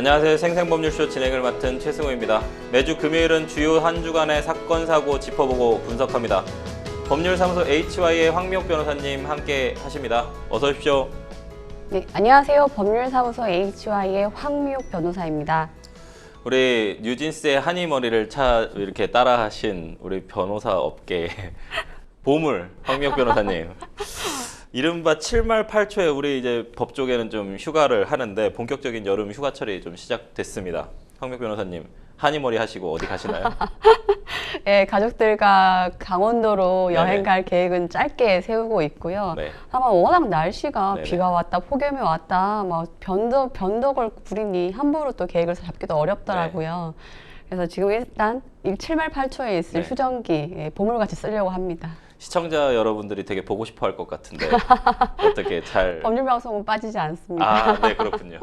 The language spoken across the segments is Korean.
안녕하세요. 생생법률쇼 진행을 맡은 최승호입니다. 매주 금요일은 주요 한 주간의 사건, 사고 짚어보고 분석합니다. 법률사무소 HY의 황미옥 변호사님 함께 하십니다. 어서 오십시오. 네, 안녕하세요. 법률사무소 HY의 황미옥 변호사입니다. 우리 뉴진스의 한이머리를 이렇게 따라하신 우리 변호사 업계 보물 황미옥 변호사님. 이른바 7말 8초에 우리 이제 법조계는 좀 휴가를 하는데 본격적인 여름 휴가철이 좀 시작됐습니다. 황미옥 변호사님 한이머리 하시고 어디 가시나요? 네, 가족들과 강원도로 여행 네네. 갈 계획은 짧게 세우고 있고요. 네. 아마 워낙 날씨가 네네. 비가 왔다 폭염이 왔다 막 변덕을 부리니 함부로 또 계획을 잡기도 어렵더라고요. 그래서 지금 일단 7말 8초에 있을 네. 휴전기 보물같이 쓰려고 합니다. 시청자 여러분들이 되게 보고 싶어 할 것 같은데 어떻게 잘... 법률방송은 빠지지 않습니다. 아, 네, 그렇군요.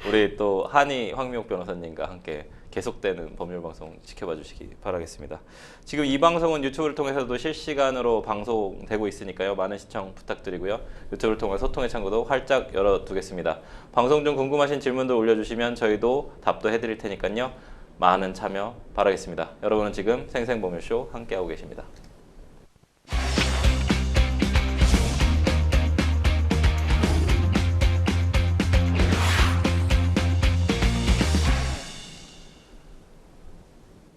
우리 또 한이 황미옥 변호사님과 함께 계속되는 법률방송 지켜봐 주시기 바라겠습니다. 지금 이 방송은 유튜브를 통해서도 실시간으로 방송되고 있으니까요. 많은 시청 부탁드리고요. 유튜브를 통한 소통의 창구도 활짝 열어두겠습니다. 방송 중 궁금하신 질문도 올려주시면 저희도 답도 해드릴 테니까요. 많은 참여 바라겠습니다. 여러분은 지금 생생법률쇼 함께하고 계십니다.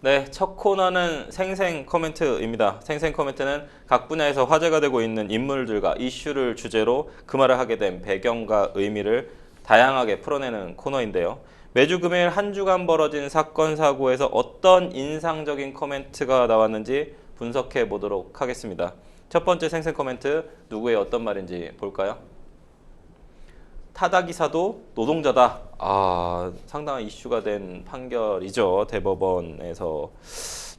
네, 첫 코너는 생생 코멘트입니다. 생생 코멘트는 각 분야에서 화제가 되고 있는 인물들과 이슈를 주제로 그 말을 하게 된 배경과 의미를 다양하게 풀어내는 코너인데요. 매주 금요일 한 주간 벌어진 사건, 사고에서 어떤 인상적인 코멘트가 나왔는지 분석해 보도록 하겠습니다. 첫 번째 생생 코멘트, 누구의 어떤 말인지 볼까요? 타다 기사도 노동자다. 상당한 이슈가 된 판결이죠. 대법원에서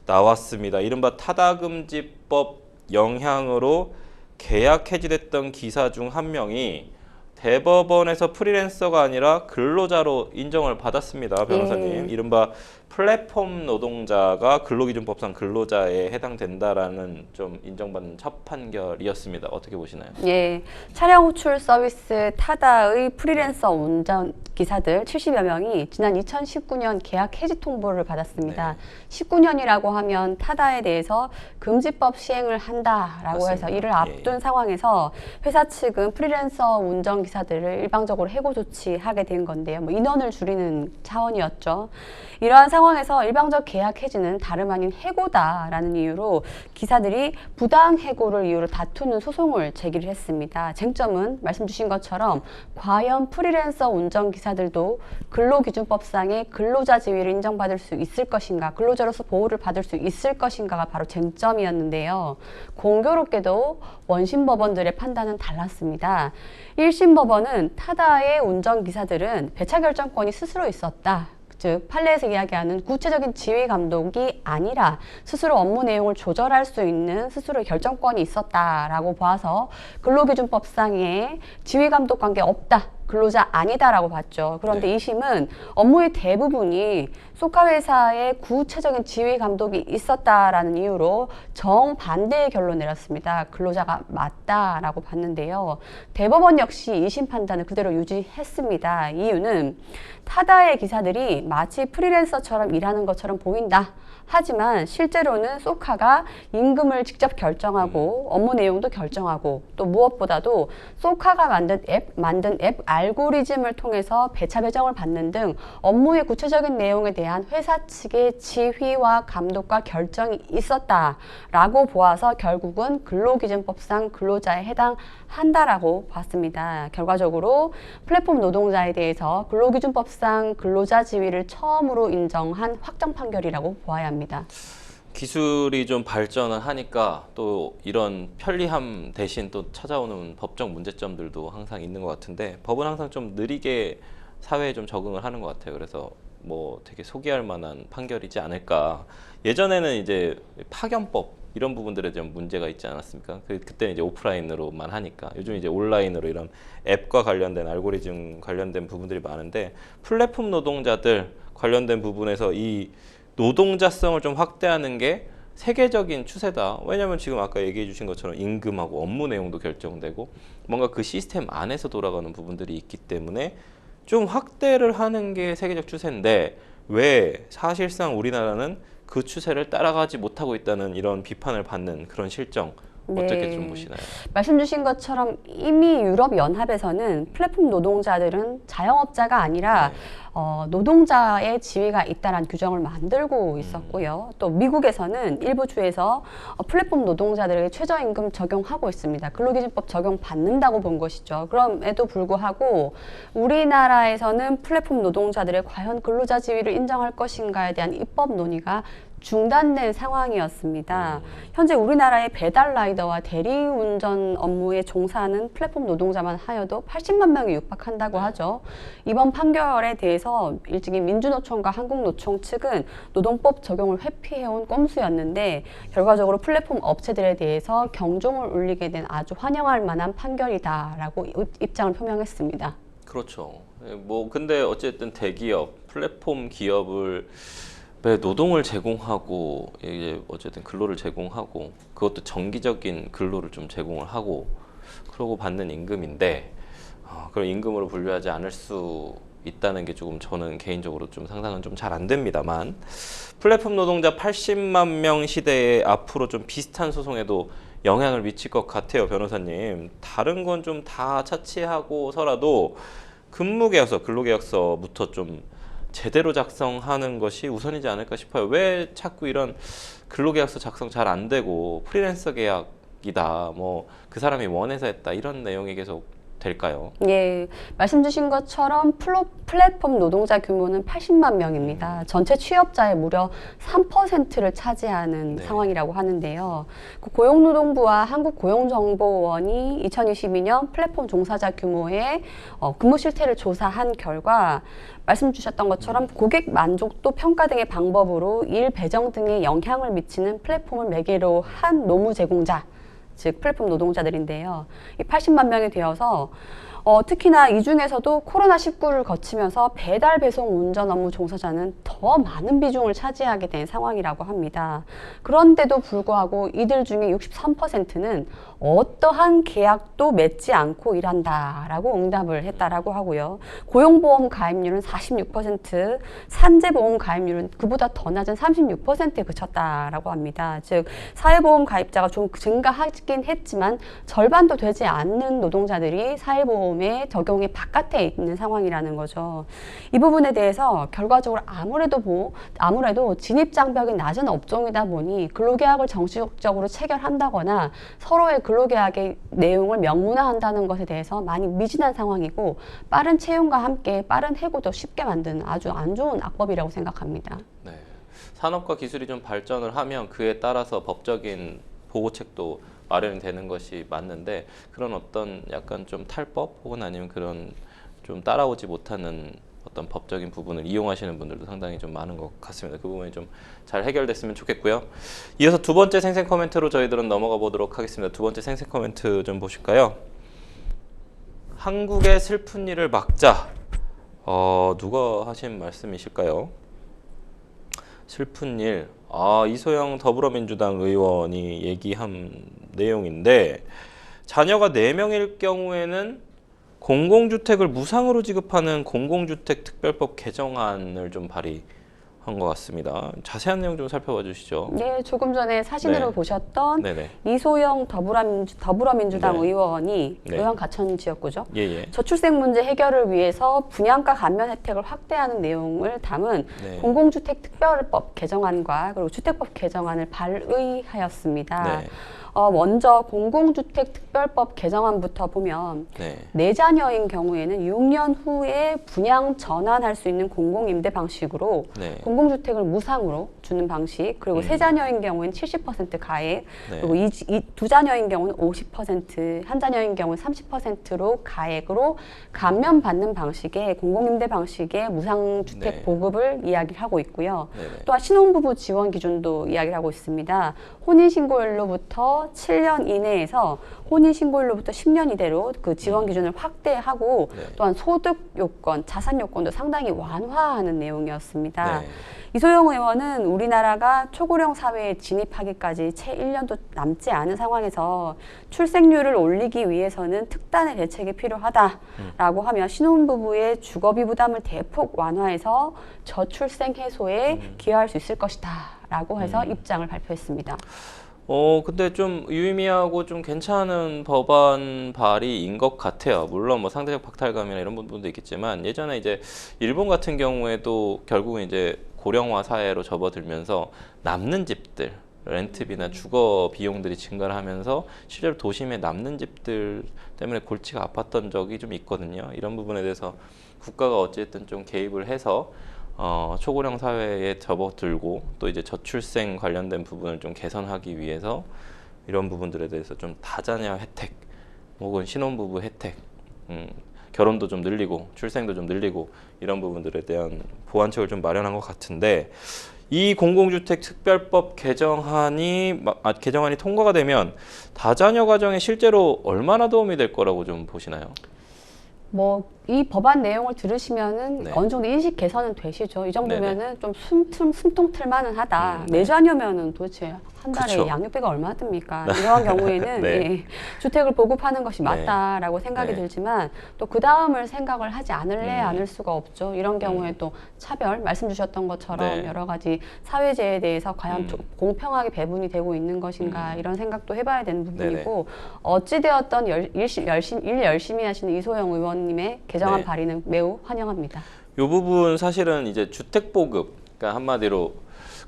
나왔습니다. 이른바 타다금지법 영향으로 계약 해지됐던 기사 중 한 명이 대법원에서 프리랜서가 아니라 근로자로 인정을 받았습니다. 변호사님. 이른바 플랫폼 노동자가 근로기준법상 근로자에 해당된다라는 좀 인정받는 첫 판결이었습니다. 어떻게 보시나요? 예, 차량 호출 서비스 타다의 프리랜서 운전 기사들 70여 명이 지난 2019년 계약 해지 통보를 받았습니다. 19년이라고 하면 타다에 대해서 금지법 시행을 한다라고 맞습니다. 해서 이를 앞둔 예. 상황에서 회사 측은 프리랜서 운전 기사들을 일방적으로 해고 조치하게 된 건데요. 인원을 줄이는 차원이었죠. 이러한 상황에서 일방적 계약 해지는 다름 아닌 해고다라는 이유로 기사들이 부당 해고를 이유로 다투는 소송을 제기를 했습니다. 쟁점은 말씀 주신 것처럼 과연 프리랜서 운전 기사들도 근로기준법상의 근로자 지위를 인정받을 수 있을 것인가, 근로자로서 보호를 받을 수 있을 것인가가 바로 쟁점이었는데요. 공교롭게도 원심 법원들의 판단은 달랐습니다. 1심 법원은 타다의 운전 기사들은 배차 결정권이 스스로 있었다. 즉 판례에서 이야기하는 구체적인 지휘 감독이 아니라 스스로 업무 내용을 조절할 수 있는 스스로의 결정권이 있었다라고 봐서 근로기준법상의 지휘 감독 관계 없다. 근로자 아니다라고 봤죠. 그런데 네. 2심은 업무의 대부분이 소카 회사의 구체적인 지휘 감독이 있었다라는 이유로 정반대의 결론을 내렸습니다. 근로자가 맞다라고 봤는데요. 대법원 역시 2심 판단을 그대로 유지했습니다. 이유는 타다의 기사들이 마치 프리랜서처럼 일하는 것처럼 보인다. 하지만 실제로는 소카가 임금을 직접 결정하고 업무 내용도 결정하고 또 무엇보다도 소카가 만든 앱 알고리즘을 통해서 배차 배정을 받는 등 업무의 구체적인 내용에 대한 회사 측의 지휘와 감독과 결정이 있었다라고 보아서 결국은 근로기준법상 근로자에 해당한다라고 봤습니다. 결과적으로 플랫폼 노동자에 대해서 근로기준법상 근로자 지위를 처음으로 인정한 확정 판결이라고 보아야 합니다. 기술이 좀 발전을 하니까 또 이런 편리함 대신 또 찾아오는 법적 문제점들도 항상 있는 것 같은데 법은 항상 좀 느리게 사회에 좀 적응을 하는 것 같아요. 그래서 뭐 되게 소개할 만한 판결이지 않을까. 예전에는 이제 파견법 이런 부분들에 좀 문제가 있지 않았습니까? 그때는 이제 오프라인으로만 하니까 요즘 이제 온라인으로 이런 앱과 관련된 알고리즘 관련된 부분들이 많은데 플랫폼 노동자들 관련된 부분에서 이 노동자성을 좀 확대하는 게 세계적인 추세다. 왜냐하면 지금 아까 얘기해 주신 것처럼 임금하고 업무 내용도 결정되고 뭔가 그 시스템 안에서 돌아가는 부분들이 있기 때문에 좀 확대를 하는 게 세계적 추세인데 왜 사실상 우리나라는 그 추세를 따라가지 못하고 있다는 이런 비판을 받는 그런 실정 어떻게 좀 보시나요? 말씀 주신 것처럼 이미 유럽연합에서는 플랫폼 노동자들은 자영업자가 아니라 네. 노동자의 지위가 있다는 규정을 만들고 있었고요. 또 미국에서는 일부 주에서 플랫폼 노동자들에게 최저임금 적용하고 있습니다. 근로기준법 적용받는다고 본 것이죠. 그럼에도 불구하고 우리나라에서는 플랫폼 노동자들의 과연 근로자 지위를 인정할 것인가에 대한 입법 논의가 중단된 상황이었습니다. 현재 우리나라의 배달 라이더와 대리운전 업무에 종사하는 플랫폼 노동자만 하여도 80만 명이 육박한다고 하죠. 이번 판결에 대해서 일찍이 민주노총과 한국노총 측은 노동법 적용을 회피해온 꼼수였는데 결과적으로 플랫폼 업체들에 대해서 경종을 울리게 된 아주 환영할 만한 판결이다라고 입장을 표명했습니다. 그렇죠. 뭐 근데 어쨌든 대기업, 플랫폼 기업을 노동을 제공하고 이제 어쨌든 근로를 제공하고 그것도 정기적인 근로를 좀 제공을 하고 그러고 받는 임금인데 그런 임금으로 분류하지 않을 수 있다는 게 조금 저는 개인적으로 좀 상상은 좀 잘 안 됩니다만 플랫폼 노동자 80만 명 시대에 앞으로 좀 비슷한 소송에도 영향을 미칠 것 같아요, 변호사님. 다른 건 좀 다 차치하고서라도 근무계약서, 근로계약서부터 좀 제대로 작성하는 것이 우선이지 않을까 싶어요. 왜 자꾸 이런 근로계약서 작성 잘 안 되고 프리랜서 계약이다, 뭐 그 사람이 원해서 했다 이런 내용이 계속 될까요? 예, 말씀 주신 것처럼 플랫폼 노동자 규모는 80만 명입니다. 전체 취업자의 무려 3%를 차지하는 네. 상황이라고 하는데요. 고용노동부와 한국고용정보원이 2022년 플랫폼 종사자 규모의 근무 실태를 조사한 결과 말씀 주셨던 것처럼 고객 만족도 평가 등의 방법으로 일 배정 등에 영향을 미치는 플랫폼을 매개로 한 노무 제공자, 즉 플랫폼 노동자들인데요. 이 80만 명이 되어서 특히나 이 중에서도 코로나19를 거치면서 배달 배송 운전 업무 종사자는 더 많은 비중을 차지하게 된 상황이라고 합니다. 그런데도 불구하고 이들 중에 63%는 어떠한 계약도 맺지 않고 일한다라고 응답을 했다라고 하고요. 고용보험 가입률은 46%, 산재보험 가입률은 그보다 더 낮은 36%에 그쳤다라고 합니다. 즉 사회보험 가입자가 좀 증가하긴 했지만 절반도 되지 않는 노동자들이 사회보험의 적용의 바깥에 있는 상황이라는 거죠. 이 부분에 대해서 결과적으로 아무래도 진입장벽이 낮은 업종이다 보니 근로계약을 정식적으로 체결한다거나 서로의 근로계약의 내용을 명문화한다는 것에 대해서 많이 미진한 상황이고 빠른 채용과 함께 빠른 해고도 쉽게 만드는 아주 안 좋은 악법이라고 생각합니다. 네. 산업과 기술이 좀 발전을 하면 그에 따라서 법적인 보호책도 마련이 되는 것이 맞는데 그런 어떤 약간 좀 탈법 혹은 아니면 그런 좀 따라오지 못하는 어떤 법적인 부분을 이용하시는 분들도 상당히 좀 많은 것 같습니다. 그 부분이 좀 잘 해결됐으면 좋겠고요. 이어서 두 번째 생생 코멘트로 저희들은 넘어가 보도록 하겠습니다. 두 번째 생생 코멘트 좀 보실까요? 한국의 슬픈 일을 막자. 누가 하신 말씀이실까요? 슬픈 일. 이소영 더불어민주당 의원이 얘기한 내용인데 자녀가 4명일 경우에는 공공주택을 무상으로 지급하는 공공주택 특별법 개정안을 좀 발의한 것 같습니다. 자세한 내용 좀 살펴봐 주시죠. 네, 조금 전에 사진으로 네. 보셨던 네네. 이소영 더불어민주당 네. 의원이 네. 요양 가천 지역구죠. 예예. 저출생 문제 해결을 위해서 분양가 감면 혜택을 확대하는 내용을 담은 네. 공공주택 특별법 개정안과 그리고 주택법 개정안을 발의하였습니다. 네. 먼저 공공주택 특별법 개정안부터 보면 네. 4자녀인 경우에는 6년 후에 분양 전환할 수 있는 공공임대 방식으로 네. 공공주택을 무상으로 주는 방식, 그리고 3자녀인 경우에는 70% 가액, 네. 그리고 2자녀인 경우는 50%, 한 자녀인 경우는 30%로 가액으로 감면받는 방식의 공공임대 방식의 무상주택 네. 보급을 이야기를 하고 있고요. 네네. 또한 신혼부부 지원 기준도 이야기를 하고 있습니다. 혼인신고일로부터 1년에서 7년 이내에서 혼인신고일로부터 10년 이내로 그 지원 기준을 확대하고 네. 또한 소득 요건, 자산 요건도 상당히 완화하는 내용이었습니다. 네. 이소영 의원은 우리나라가 초고령 사회에 진입하기까지 채 1년도 남지 않은 상황에서 출생률을 올리기 위해서는 특단의 대책이 필요하다라고 하며 신혼부부의 주거비 부담을 대폭 완화해서 저출생 해소에 기여할 수 있을 것이다 라고 해서 입장을 발표했습니다. 근데 좀 유의미하고 좀 괜찮은 법안 발의인 것 같아요. 물론 뭐 상대적 박탈감이나 이런 부분도 있겠지만 예전에 이제 일본 같은 경우에도 결국은 이제 고령화 사회로 접어들면서 남는 집들, 렌트비나 주거 비용들이 증가를 하면서 실제로 도심에 남는 집들 때문에 골치가 아팠던 적이 좀 있거든요. 이런 부분에 대해서 국가가 어쨌든 좀 개입을 해서 초고령 사회에 접어들고 또 이제 저출생 관련된 부분을 좀 개선하기 위해서 이런 부분들에 대해서 좀 다자녀 혜택 혹은 신혼부부 혜택, 결혼도 좀 늘리고 출생도 좀 늘리고 이런 부분들에 대한 보완책을 좀 마련한 것 같은데 이 공공주택 특별법 개정안이 통과가 되면 다자녀 가정에 실제로 얼마나 도움이 될 거라고 좀 보시나요? 뭐 이 법안 내용을 들으시면은 네. 어느 정도 인식 개선은 되시죠. 이 정도면은 네네. 좀 숨통 틀만은 하다. 네. 네 자녀면은 도대체 한 달에 그쵸. 양육비가 얼마나 듭니까? 이러한 경우에는 네. 예, 주택을 보급하는 것이 네. 맞다라고 생각이 네. 들지만 또 그 다음을 생각을 하지 않을 수가 없죠. 이런 경우에 또 차별, 말씀 주셨던 것처럼 네. 여러 가지 사회재해에 대해서 과연 공평하게 배분이 되고 있는 것인가 이런 생각도 해봐야 되는 부분이고 어찌되었던 일 열심히 하시는 이소영 의원님의 개정안 네. 발의는 매우 환영합니다. 이 부분 사실은 이제 주택 보급, 그러니까 한마디로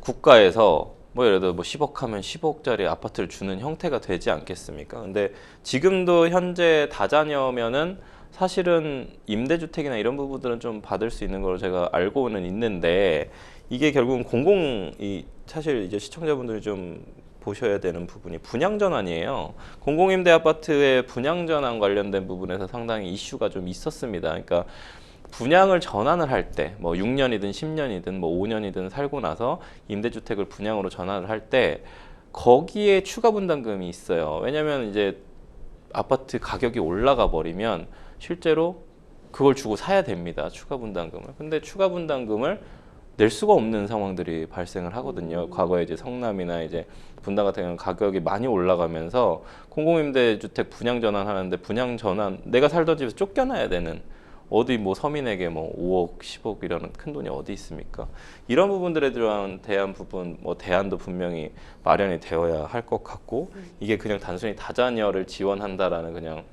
국가에서 뭐 예를 들어 뭐 10억 하면 10억짜리 아파트를 주는 형태가 되지 않겠습니까? 근데 지금도 현재 다자녀면은 사실은 임대주택이나 이런 부분들은 좀 받을 수 있는 걸로 제가 알고는 있는데 이게 결국은 사실 이제 시청자분들이 좀 보셔야 되는 부분이 분양 전환이에요. 공공임대 아파트의 분양 전환 관련된 부분에서 상당히 이슈가 좀 있었습니다. 그러니까 분양을 전환을 할 때 뭐 6년이든 10년이든 뭐 5년이든 살고 나서 임대주택을 분양으로 전환을 할 때 거기에 추가 분담금이 있어요. 왜냐하면 이제 아파트 가격이 올라가 버리면 실제로 그걸 주고 사야 됩니다. 추가 분담금을. 근데 추가 분담금을 낼 수가 없는 상황들이 발생을 하거든요. 과거에 이제 성남이나 이제 분당 같은 경우는 가격이 많이 올라가면서 공공임대주택 분양 전환하는데 분양 전환 내가 살던 집에서 쫓겨나야 되는 어디 뭐 서민에게 뭐 5억, 10억 이라는 큰 돈이 어디 있습니까? 이런 부분들에 대한 부분 뭐 대안도 분명히 마련이 되어야 할 것 같고 이게 그냥 단순히 다자녀를 지원한다라는 그냥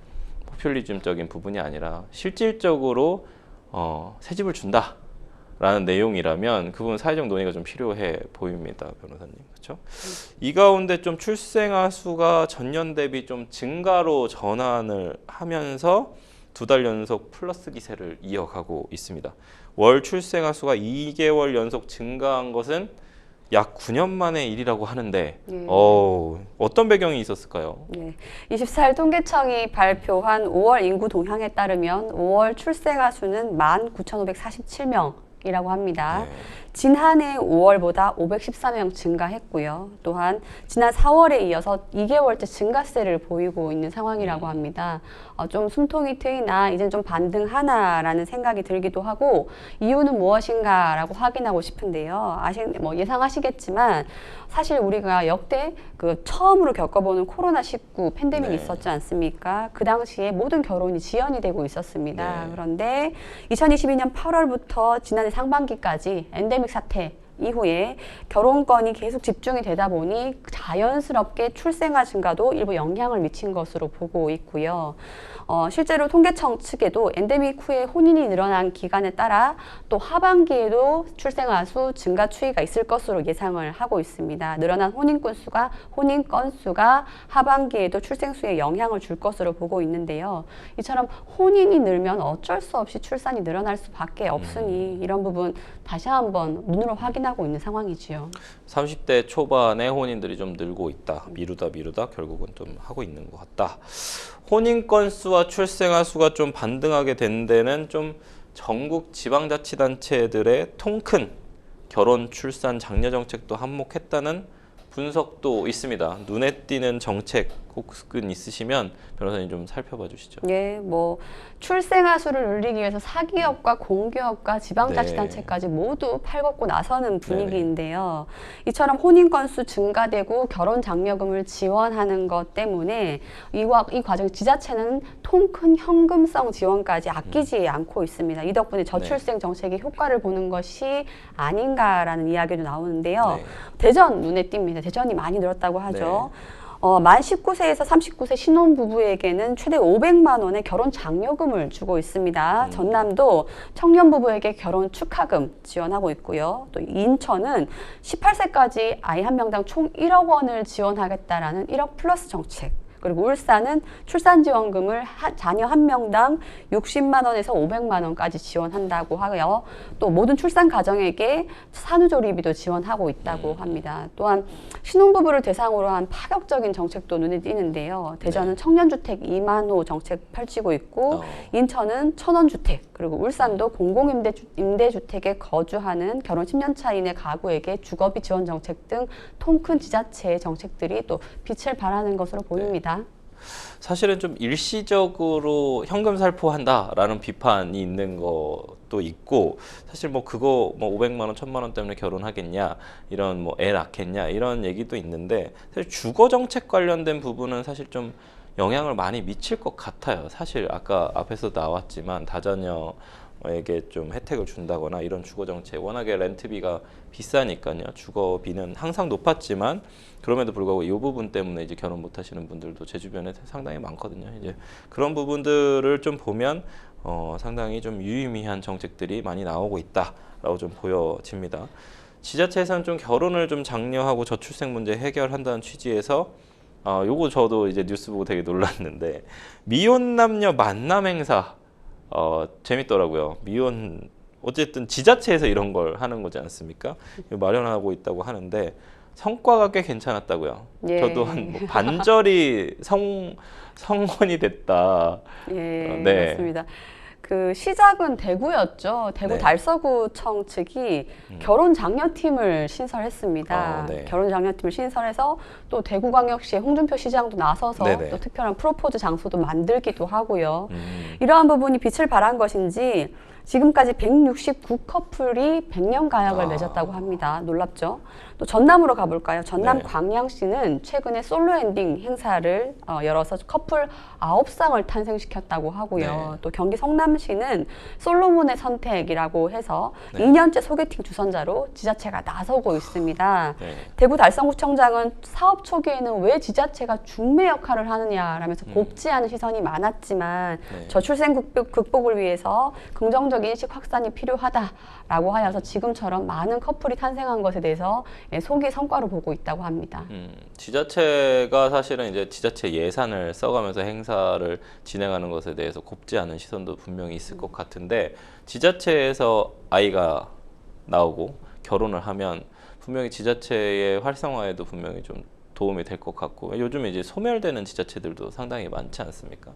포퓰리즘적인 부분이 아니라 실질적으로 새 집을 준다. 라는 내용이라면 그 부분 사회적 논의가 좀 필요해 보입니다, 변호사님. 그렇죠? 이 가운데 좀 출생아 수가 전년 대비 좀 증가로 전환을 하면서 2달 연속 플러스 기세를 이어가고 있습니다. 월 출생아 수가 2개월 연속 증가한 것은 약 9년 만의 일이라고 하는데 어떤 배경이 있었을까요? 네. 24일 통계청이 발표한 5월 인구 동향에 따르면 5월 출생아 수는 19,547명 이라고 합니다. 네. 지난해 5월보다 514명 증가했고요. 또한 지난 4월에 이어서 2개월째 증가세를 보이고 있는 상황이라고 합니다. 좀 숨통이 트이나 이젠 좀 반등하나라는 생각이 들기도 하고 이유는 무엇인가라고 확인하고 싶은데요. 예상하시겠지만 사실 우리가 역대 처음으로 겪어보는 코로나19 팬데믹이 있었지 않습니까? 그 당시에 모든 결혼이 지연이 되고 있었습니다. 네. 그런데 2022년 8월부터 지난해 상반기까지 엔데믹 사태 이후에 결혼권이 계속 집중이 되다 보니 자연스럽게 출생아 증가도 일부 영향을 미친 것으로 보고 있고요. 실제로 통계청 측에도 엔데믹 후에 혼인이 늘어난 기간에 따라 또 하반기에도 출생아 수 증가 추이가 있을 것으로 예상을 하고 있습니다. 늘어난 혼인 건수가 하반기에도 출생수에 영향을 줄 것으로 보고 있는데요. 이처럼 혼인이 늘면 어쩔 수 없이 출산이 늘어날 수밖에 없으니 이런 부분 다시 한번 눈으로 확인하고 있는 상황이지요. 30대 초반에 혼인들이 좀 늘고 있다. 미루다 결국은 좀 하고 있는 것 같다. 혼인 건수와 출생아 수가 좀 반등하게 된 데는 좀 전국 지방자치단체들의 통큰 결혼, 출산, 장려 정책도 한몫했다는 분석도 있습니다. 눈에 띄는 정책 혹은 있으시면 변호사님 좀 살펴봐 주시죠. 예, 뭐 출생아 수를 늘리기 위해서 사기업과 공기업과 지방자치단체까지 모두 팔걷고 나서는 분위기인데요. 이처럼 혼인 건수 증가되고 결혼 장려금을 지원하는 것 때문에 이 과정 지자체는 통 큰 현금성 지원까지 아끼지 않고 있습니다. 이 덕분에 저출생 정책이 효과를 보는 것이 아닌가라는 이야기도 나오는데요. 대전 눈에 띕니다. 대전이 많이 늘었다고 하죠. 만 19세에서 39세 신혼부부에게는 최대 500만 원의 결혼 장려금을 주고 있습니다. 전남도 청년 부부에게 결혼 축하금 지원하고 있고요. 또 인천은 18세까지 아이 한 명당 총 1억 원을 지원하겠다라는 1억 플러스 정책. 그리고 울산은 출산지원금을 자녀 한 명당 60만 원에서 500만 원까지 지원한다고 하고요. 또 모든 출산 가정에게 산후조리비도 지원하고 있다고 합니다. 또한 신혼부부를 대상으로 한 파격적인 정책도 눈에 띄는데요. 대전은 청년주택 2만 호 정책 펼치고 있고 인천은 천원주택, 그리고 울산도 공공임대주택에 거주하는 결혼 10년 차이내 가구에게 주거비 지원 정책 등 통 큰 지자체의 정책들이 또 빛을 발하는 것으로 보입니다. 사실은 좀 일시적으로 현금 살포한다라는 비판이 있는 것도 있고, 사실 뭐 그거 뭐 500만 원, 1000만 원 때문에 결혼하겠냐, 이런 뭐 애 낳겠냐 이런 얘기도 있는데, 사실 주거 정책 관련된 부분은 사실 좀 영향을 많이 미칠 것 같아요. 사실 아까 앞에서 나왔지만 다자녀에게 좀 혜택을 준다거나 이런 주거 정책, 워낙에 렌트비가 비싸니까요. 주거비는 항상 높았지만 그럼에도 불구하고 이 부분 때문에 이제 결혼 못 하시는 분들도 제 주변에 상당히 많거든요. 이제 그런 부분들을 좀 보면 상당히 좀 유의미한 정책들이 많이 나오고 있다라고 좀 보여집니다. 지자체에서는 좀 결혼을 좀 장려하고 저출생 문제 해결한다는 취지에서 요거 저도 이제 뉴스 보고 되게 놀랐는데, 미혼 남녀 만남 행사 재밌더라고요. 어쨌든 지자체에서 이런 걸 하는 거지 않습니까? 마련하고 있다고 하는데 성과가 꽤 괜찮았다고요. 예. 저도 한 뭐 반절이 성원이 됐다. 예, 네. 맞습니다. 그 시작은 대구였죠. 대구 네. 달서구청 측이 결혼 장려팀을 신설했습니다. 네. 결혼 장려팀을 신설해서 또 대구광역시의 홍준표 시장도 나서서 네네. 또 특별한 프로포즈 장소도 만들기도 하고요. 이러한 부분이 빛을 발한 것인지 지금까지 169커플이 100년 가약을 맺었다고 합니다. 놀랍죠? 또 전남으로 가볼까요? 전남 네. 광양시는 최근에 솔로 엔딩 행사를 열어서 커플 9쌍을 탄생시켰다고 하고요. 네. 또 경기 성남시는 솔로몬의 선택이라고 해서 네. 2년째 소개팅 주선자로 지자체가 나서고 있습니다. 네. 대구 달성구청장은 사업 초기에는 왜 지자체가 중매 역할을 하느냐라면서 곱지 않은 시선이 많았지만 네. 저출생 극복을 위해서 긍정적인 인식 확산이 필요하다라고 하여서 지금처럼 많은 커플이 탄생한 것에 대해서 소기의 성과로 보고 있다고 합니다. 지자체가 사실은 이제 지자체 예산을 써가면서 행사를 진행하는 것에 대해서 곱지 않은 시선도 분명히 있을 것 같은데, 지자체에서 아이가 나오고 결혼을 하면 분명히 지자체의 활성화에도 분명히 좀 도움이 될 것 같고, 요즘에 이제 소멸되는 지자체들도 상당히 많지 않습니까?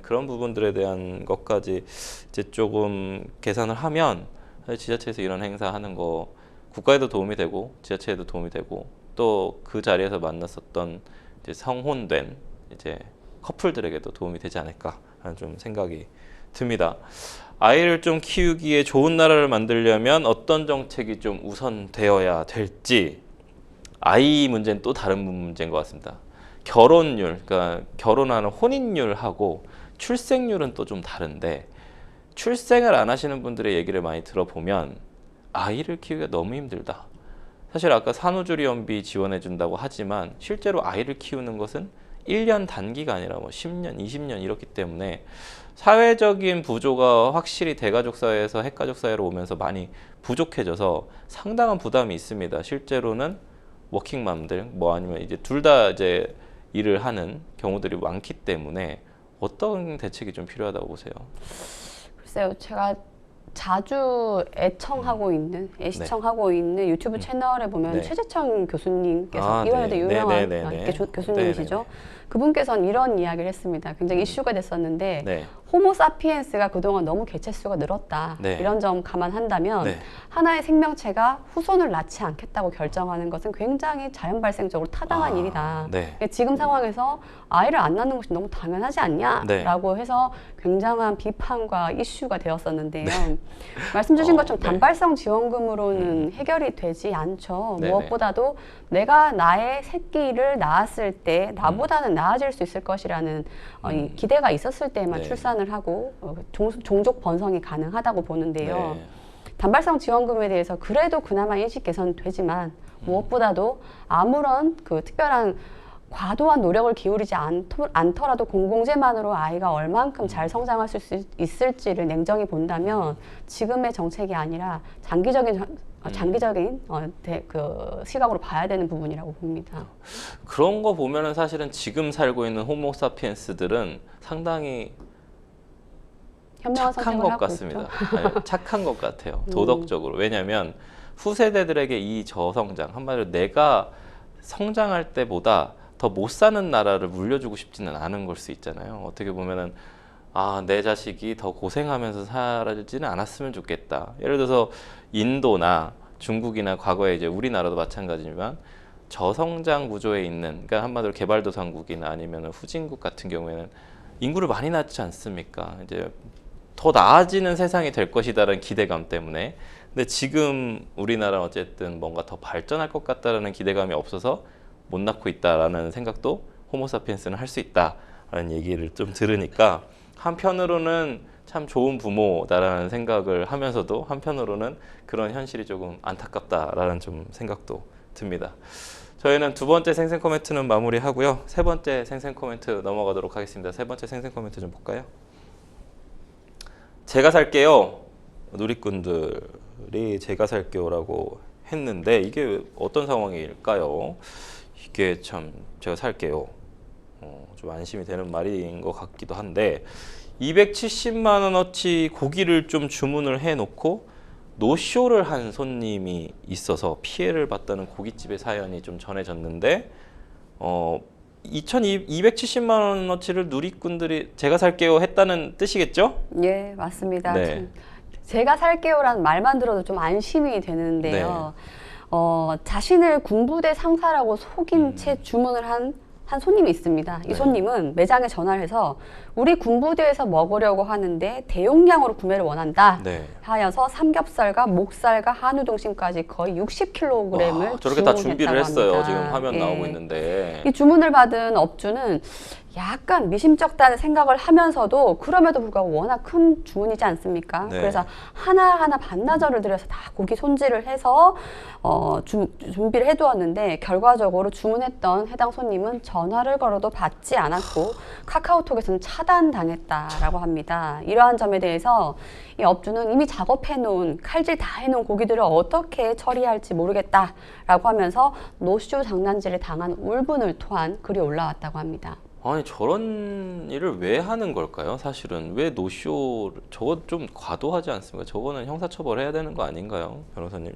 그런 부분들에 대한 것까지 이제 조금 계산을 하면 사실 지자체에서 이런 행사하는 거 국가에도 도움이 되고 지자체에도 도움이 되고, 또 그 자리에서 만났었던 이제 성혼된 이제 커플들에게도 도움이 되지 않을까 하는 좀 생각이 듭니다. 아이를 좀 키우기에 좋은 나라를 만들려면 어떤 정책이 좀 우선되어야 될지, 아이 문제는 또 다른 문제인 것 같습니다. 결혼율, 그러니까 결혼하는 혼인율하고 출생률은 또 좀 다른데, 출생을 안 하시는 분들의 얘기를 많이 들어보면 아이를 키우기가 너무 힘들다. 사실 아까 산후조리원비 지원해 준다고 하지만 실제로 아이를 키우는 것은 1년 단기가 아니라 뭐 10년, 20년 이렇기 때문에 사회적인 구조가 확실히 대가족 사회에서 핵가족 사회로 오면서 많이 부족해져서 상당한 부담이 있습니다. 실제로는 워킹맘들 뭐 아니면 이제 둘 다 이제 일을 하는 경우들이 많기 때문에 어떤 대책이 좀 필요하다고 보세요? 글쎄요, 제가 자주 애시청하고 있는 유튜브 채널에 보면 네. 최재천 교수님께서 이번에도 유명한 교수님이시죠. 그분께서는 이런 이야기를 했습니다. 굉장히 이슈가 됐었는데 네. 호모사피엔스가 그동안 너무 개체수가 늘었다. 네. 이런 점 감안한다면 네. 하나의 생명체가 후손을 낳지 않겠다고 결정하는 것은 굉장히 자연 발생적으로 타당한 일이다. 네. 지금 상황에서 아이를 안 낳는 것이 너무 당연하지 않냐라고 해서 굉장한 비판과 이슈가 되었었는데요. 말씀 주신 것처럼 네. 단발성 지원금으로는 해결이 되지 않죠. 네네. 무엇보다도 내가 나의 새끼를 낳았을 때 나보다는 나아질 수 있을 것이라는 이 기대가 있었을 때만 네. 출산을 하고 종족 번성이 가능하다고 보는데요. 네. 단발성 지원금에 대해서 그래도 그나마 인식 개선되지만 무엇보다도 아무런 그 특별한 과도한 노력을 기울이지 않더라도 공공재만으로 아이가 얼만큼 잘 성장할 수 있을지를 냉정히 본다면 지금의 정책이 아니라 장기적인 그 시각으로 봐야 되는 부분이라고 봅니다. 그런 거 보면은 사실은 지금 살고 있는 호모사피엔스들은 상당히 현명한 착한 선택을 것 하고 같습니다. 있죠. 아니, 착한 것 같아요. 도덕적으로. 왜냐하면 후세대들에게 이 저성장, 한마디로 내가 성장할 때보다 더 못 사는 나라를 물려주고 싶지는 않은 걸 수 있잖아요. 어떻게 보면은 내 자식이 더 고생하면서 살지는 않았으면 좋겠다. 예를 들어서 인도나 중국이나 과거에 이제 우리나라도 마찬가지지만 저성장 구조에 있는, 그러니까 한마디로 개발도상국이나 아니면 후진국 같은 경우에는 인구를 많이 낳지 않습니까? 이제 더 나아지는 세상이 될 것이다라는 기대감 때문에. 근데 지금 우리나라는 어쨌든 뭔가 더 발전할 것 같다라는 기대감이 없어서 못 낳고 있다라는 생각도 호모사피엔스는 할 수 있다라는 얘기를 좀 들으니까 한편으로는 참 좋은 부모다라는 생각을 하면서도 한편으로는 그런 현실이 조금 안타깝다라는 좀 생각도 듭니다. 저희는 두 번째 생생 코멘트는 마무리하고요. 세 번째 생생 코멘트 넘어가도록 하겠습니다. 세 번째 생생 코멘트 좀 볼까요? 제가 살게요. 누리꾼들이 제가 살게요라고 했는데 이게 어떤 상황일까요? 이게 참 제가 살게요. 좀 안심이 되는 말인 것 같기도 한데 270만 원어치 고기를 좀 주문을 해놓고 노쇼를 한 손님이 있어서 피해를 봤다는 고깃집의 사연이 좀 전해졌는데 270만 원어치를 누리꾼들이 제가 살게요 했다는 뜻이겠죠? 예, 맞습니다. 네. 제가 살게요라는 말만 들어도 좀 안심이 되는데요. 자신을 군부대 상사라고 속인 채 주문을 한 손님이 있습니다. 이 네. 손님은 매장에 전화를 해서 우리 군부대에서 먹으려고 하는데 대용량으로 구매를 원한다 네. 하여서 삼겹살과 목살과 한우 등심까지 거의 60kg을 와, 저렇게 다 주문했다고 준비를 했어요. 합니다. 지금 화면 예. 나오고 있는데. 이 주문을 받은 업주는 약간 미심쩍다는 생각을 하면서도 그럼에도 불구하고 워낙 큰 주문이지 않습니까? 네. 그래서 하나하나 반나절을 들여서 다 고기 손질을 해서 준비를 해두었는데 결과적으로 주문했던 해당 손님은 전화를 걸어도 받지 않았고 카카오톡에서는 차단당했다라고 합니다. 이러한 점에 대해서 이 업주는 이미 작업해놓은 칼질 다 해놓은 고기들을 어떻게 처리할지 모르겠다라고 하면서 노쇼 장난질을 당한 울분을 토한 글이 올라왔다고 합니다. 아니 저런 일을 왜 하는 걸까요? 사실은 왜 노쇼 저거 좀 과도하지 않습니까? 저거는 형사처벌해야 되는 거 아닌가요, 변호사님?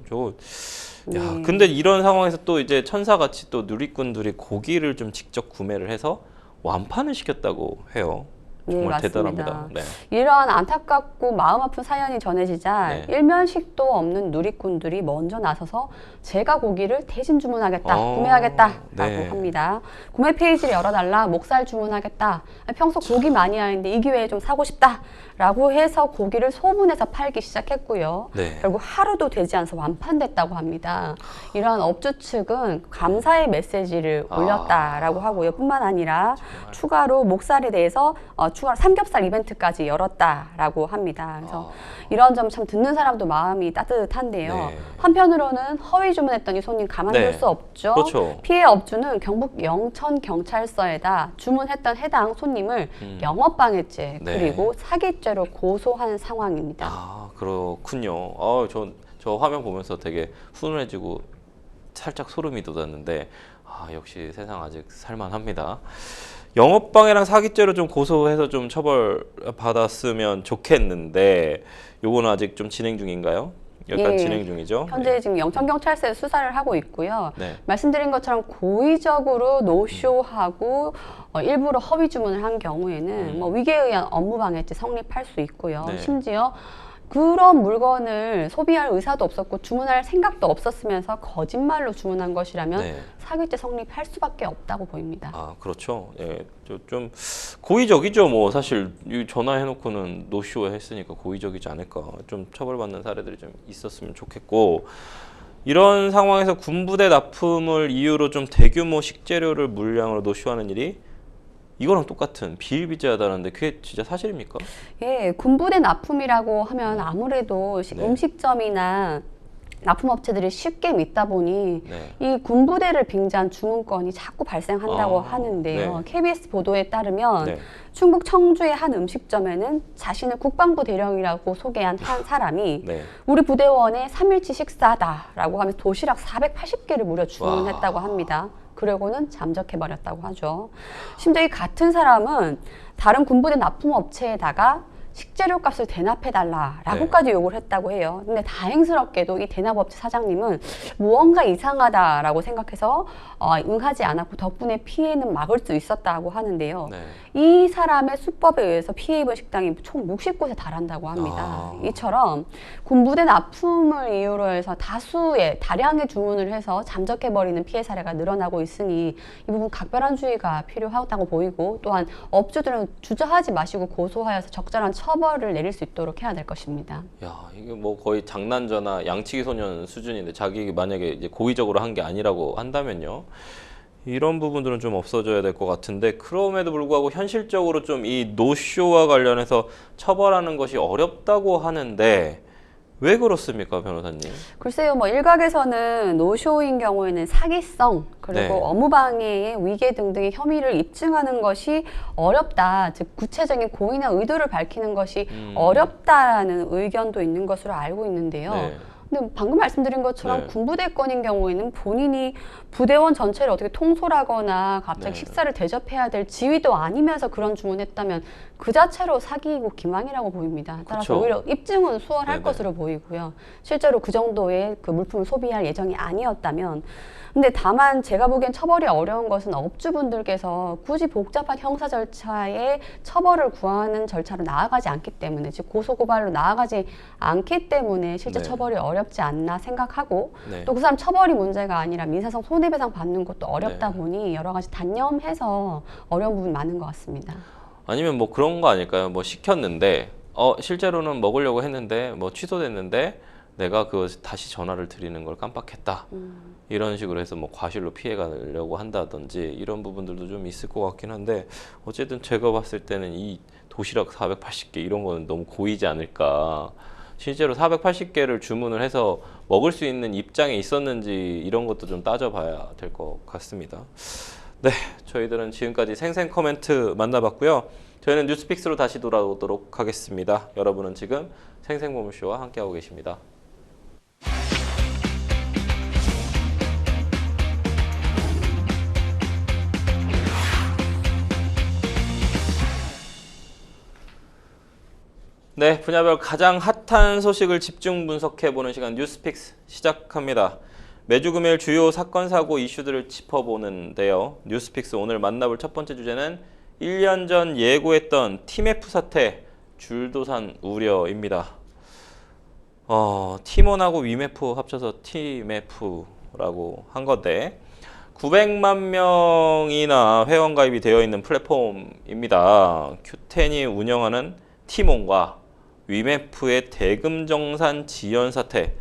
네. 근데 이런 상황에서 또 이제 천사같이 또 누리꾼들이 고기를 좀 직접 구매를 해서 완판을 시켰다고 해요. 정말 네, 대단합니다. 네. 이러한 안타깝고 마음 아픈 사연이 전해지자 네. 일면식도 없는 누리꾼들이 먼저 나서서 제가 고기를 대신 주문하겠다, 어, 구매하겠다라고 네. 합니다. 구매 페이지를 열어달라, 목살 주문하겠다. 평소 고기 많이 하는데 이 기회에 좀 사고 싶다라고 해서 고기를 소분해서 팔기 시작했고요. 네. 결국 하루도 되지 않아서 완판됐다고 합니다. 이러한 업주 측은 감사의 메시지를 올렸다라고 하고요. 뿐만 아니라 추가로 목살에 대해서 추가로 삼겹살 이벤트까지 열었다라고 합니다. 그래서 이런 점 참 듣는 사람도 마음이 따뜻한데요. 네. 한편으로는 허위 주문했던 이 손님 가만둘 네. 수 없죠. 그렇죠. 피해 업주는 경북 영천경찰서에다 주문했던 해당 손님을 영업방해죄 네. 그리고 사기죄로 고소한 상황입니다. 아 그렇군요. 저 화면 보면서 되게 훈훈해지고 살짝 소름이 돋았는데 역시 세상 아직 살만합니다. 영업방해랑 사기죄로 좀 고소해서 좀 처벌 받았으면 좋겠는데 요거는 아직 좀 진행 중인가요? 일단 예. 진행 중이죠. 현재 지금 영천경찰서에 수사를 하고 있고요. 네. 말씀드린 것처럼 고의적으로 노쇼하고 일부러 허위 주문을 한 경우에는 뭐 위계에 의한 업무방해죄 성립할 수 있고요. 네. 심지어 그런 물건을 소비할 의사도 없었고 주문할 생각도 없었으면서 거짓말로 주문한 것이라면 네. 사기죄 성립할 수밖에 없다고 보입니다. 아, 그렇죠. 예, 좀 고의적이죠. 뭐 사실 이 전화해놓고는 노쇼 했으니까 고의적이지 않을까. 좀 처벌받는 사례들이 좀 있었으면 좋겠고, 이런 상황에서 군부대 납품을 이유로 좀 대규모 식재료를 물량으로 노쇼하는 일이 이거랑 똑같은 비일비재하다는데 그게 진짜 사실입니까? 예, 군부대 납품이라고 하면 아무래도 네. 음식점이나 납품업체들이 쉽게 믿다 보니 네. 이 군부대를 빙자한 주문건이 자꾸 발생한다고 아, 하는데요. 네. KBS 보도에 따르면 네. 충북 청주의 한 음식점에는 자신을 국방부 대령이라고 소개한 한 사람이 네. 우리 부대원의 3일치 식사다라고 하면서 도시락 480개를 무려 주문했다고 합니다. 그러고는 잠적해버렸다고 하죠. 심지어 이 같은 사람은 다른 군부대 납품업체에다가 식재료 값을 대납해달라라고까지 요구를 했다고 해요. 근데 다행스럽게도 이 대납업체 사장님은 무언가 이상하다라고 생각해서 응하지 않았고 덕분에 피해는 막을 수 있었다고 하는데요. 네. 이 사람의 수법에 의해서 피해 입은 식당이 총 60곳에 달한다고 합니다. 아. 이처럼 군부대 납품을 이유로 해서 다량의 주문을 해서 잠적해버리는 피해 사례가 늘어나고 있으니 이 부분 각별한 주의가 필요하다고 보이고, 또한 업주들은 주저하지 마시고 고소하여서 적절한 처벌을 내릴 수 있도록 해야 될 것입니다. 야, 이게 뭐 거의 장난전화 양치기 소년 수준인데, 자기 만약에 이제 고의적으로 한 게 아니라고 한다면요. 이런 부분들은 좀 없어져야 될 것 같은데, 그럼에도 불구하고 현실적으로 좀 이 노쇼와 관련해서 처벌하는 것이 어렵다고 하는데 왜 그렇습니까, 변호사님? 글쎄요, 뭐 일각에서는 노쇼인 경우에는 사기성 그리고 네. 업무방해의 위계 등등의 혐의를 입증하는 것이 어렵다, 즉 구체적인 고의나 의도를 밝히는 것이 어렵다라는 의견도 있는 것으로 알고 있는데요. 네. 근데 방금 말씀드린 것처럼 네. 군부대권인 경우에는 본인이 부대원 전체를 어떻게 통솔하거나 갑자기 네. 식사를 대접해야 될 지위도 아니면서 그런 주문했다면 그 자체로 사기이고 기망이라고 보입니다. 따라서 그쵸. 오히려 입증은 수월할 네네. 것으로 보이고요. 실제로 그 정도의 그 물품을 소비할 예정이 아니었다면. 근데 다만 제가 보기엔 처벌이 어려운 것은 업주분들께서 굳이 복잡한 형사 절차에 처벌을 구하는 절차로 나아가지 않기 때문에, 즉 고소고발로 나아가지 않기 때문에 실제 네. 처벌이 어렵지 않나 생각하고, 네. 또 그 사람 처벌이 문제가 아니라 민사상 손해배상 받는 것도 어렵다 네. 보니 여러 가지 단념해서 어려운 부분이 많은 것 같습니다. 아니면 뭐 그런 거 아닐까요? 뭐 시켰는데 실제로는 먹으려고 했는데 뭐 취소됐는데 내가 그 다시 전화를 드리는 걸 깜빡했다. 이런 식으로 해서 뭐 과실로 피해가려고 한다든지 이런 부분들도 좀 있을 것 같긴 한데, 어쨌든 제가 봤을 때는 이 도시락 480개 이런 거는 너무 고이지 않을까. 실제로 480개를 주문을 해서 먹을 수 있는 입장에 있었는지 이런 것도 좀 따져봐야 될 것 같습니다. 네, 저희들은 지금까지 생생 코멘트 만나봤고요. 저희는 뉴스픽스로 다시 돌아오도록 하겠습니다. 여러분은 지금 생생보물쇼와 함께하고 계십니다. 네, 분야별 가장 핫한 소식을 집중 분석해보는 시간 뉴스픽스 시작합니다. 매주 금요일 주요 사건, 사고, 이슈들을 짚어보는데요. 뉴스픽스 오늘 만나볼 첫 번째 주제는 1년 전 예고했던 팀F 사태 줄도산 우려입니다. 팀원하고 위메프 합쳐서 팀F라고 한 건데 900만 명이나 회원 가입이 되어 있는 플랫폼입니다. 큐텐이 운영하는 팀원과 위메프의 대금 정산 지연 사태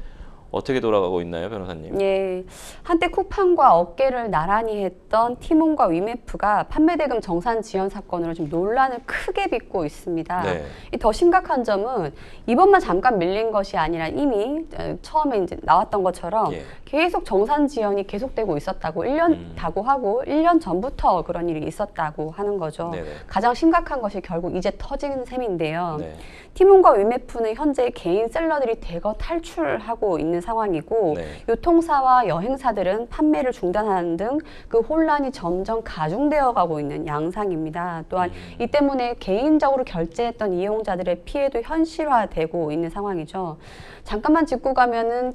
어떻게 돌아가고 있나요, 변호사님? 예, 한때 쿠팡과 어깨를 나란히 했던 티몬과 위메프가 판매대금 정산 지연 사건으로 지금 논란을 크게 빚고 있습니다. 네. 이 더 심각한 점은 이번만 잠깐 밀린 것이 아니라 이미 처음에 이제 나왔던 것처럼 예. 계속 정산 지연이 계속되고 있었다고 1년 다고 하고 1년 전부터 그런 일이 있었다고 하는 거죠. 네네. 가장 심각한 것이 결국 이제 터진 셈인데요. 네. 티몬과 위메프는 현재 개인 셀러들이 대거 탈출하고 있는 있는 상황이고 네. 유통사와 여행사들은 판매를 중단하는 등 그 혼란이 점점 가중되어 가고 있는 양상입니다. 또한 이 때문에 개인적으로 결제했던 이용자들의 피해도 현실화되고 있는 상황이죠. 잠깐만 짚고 가면은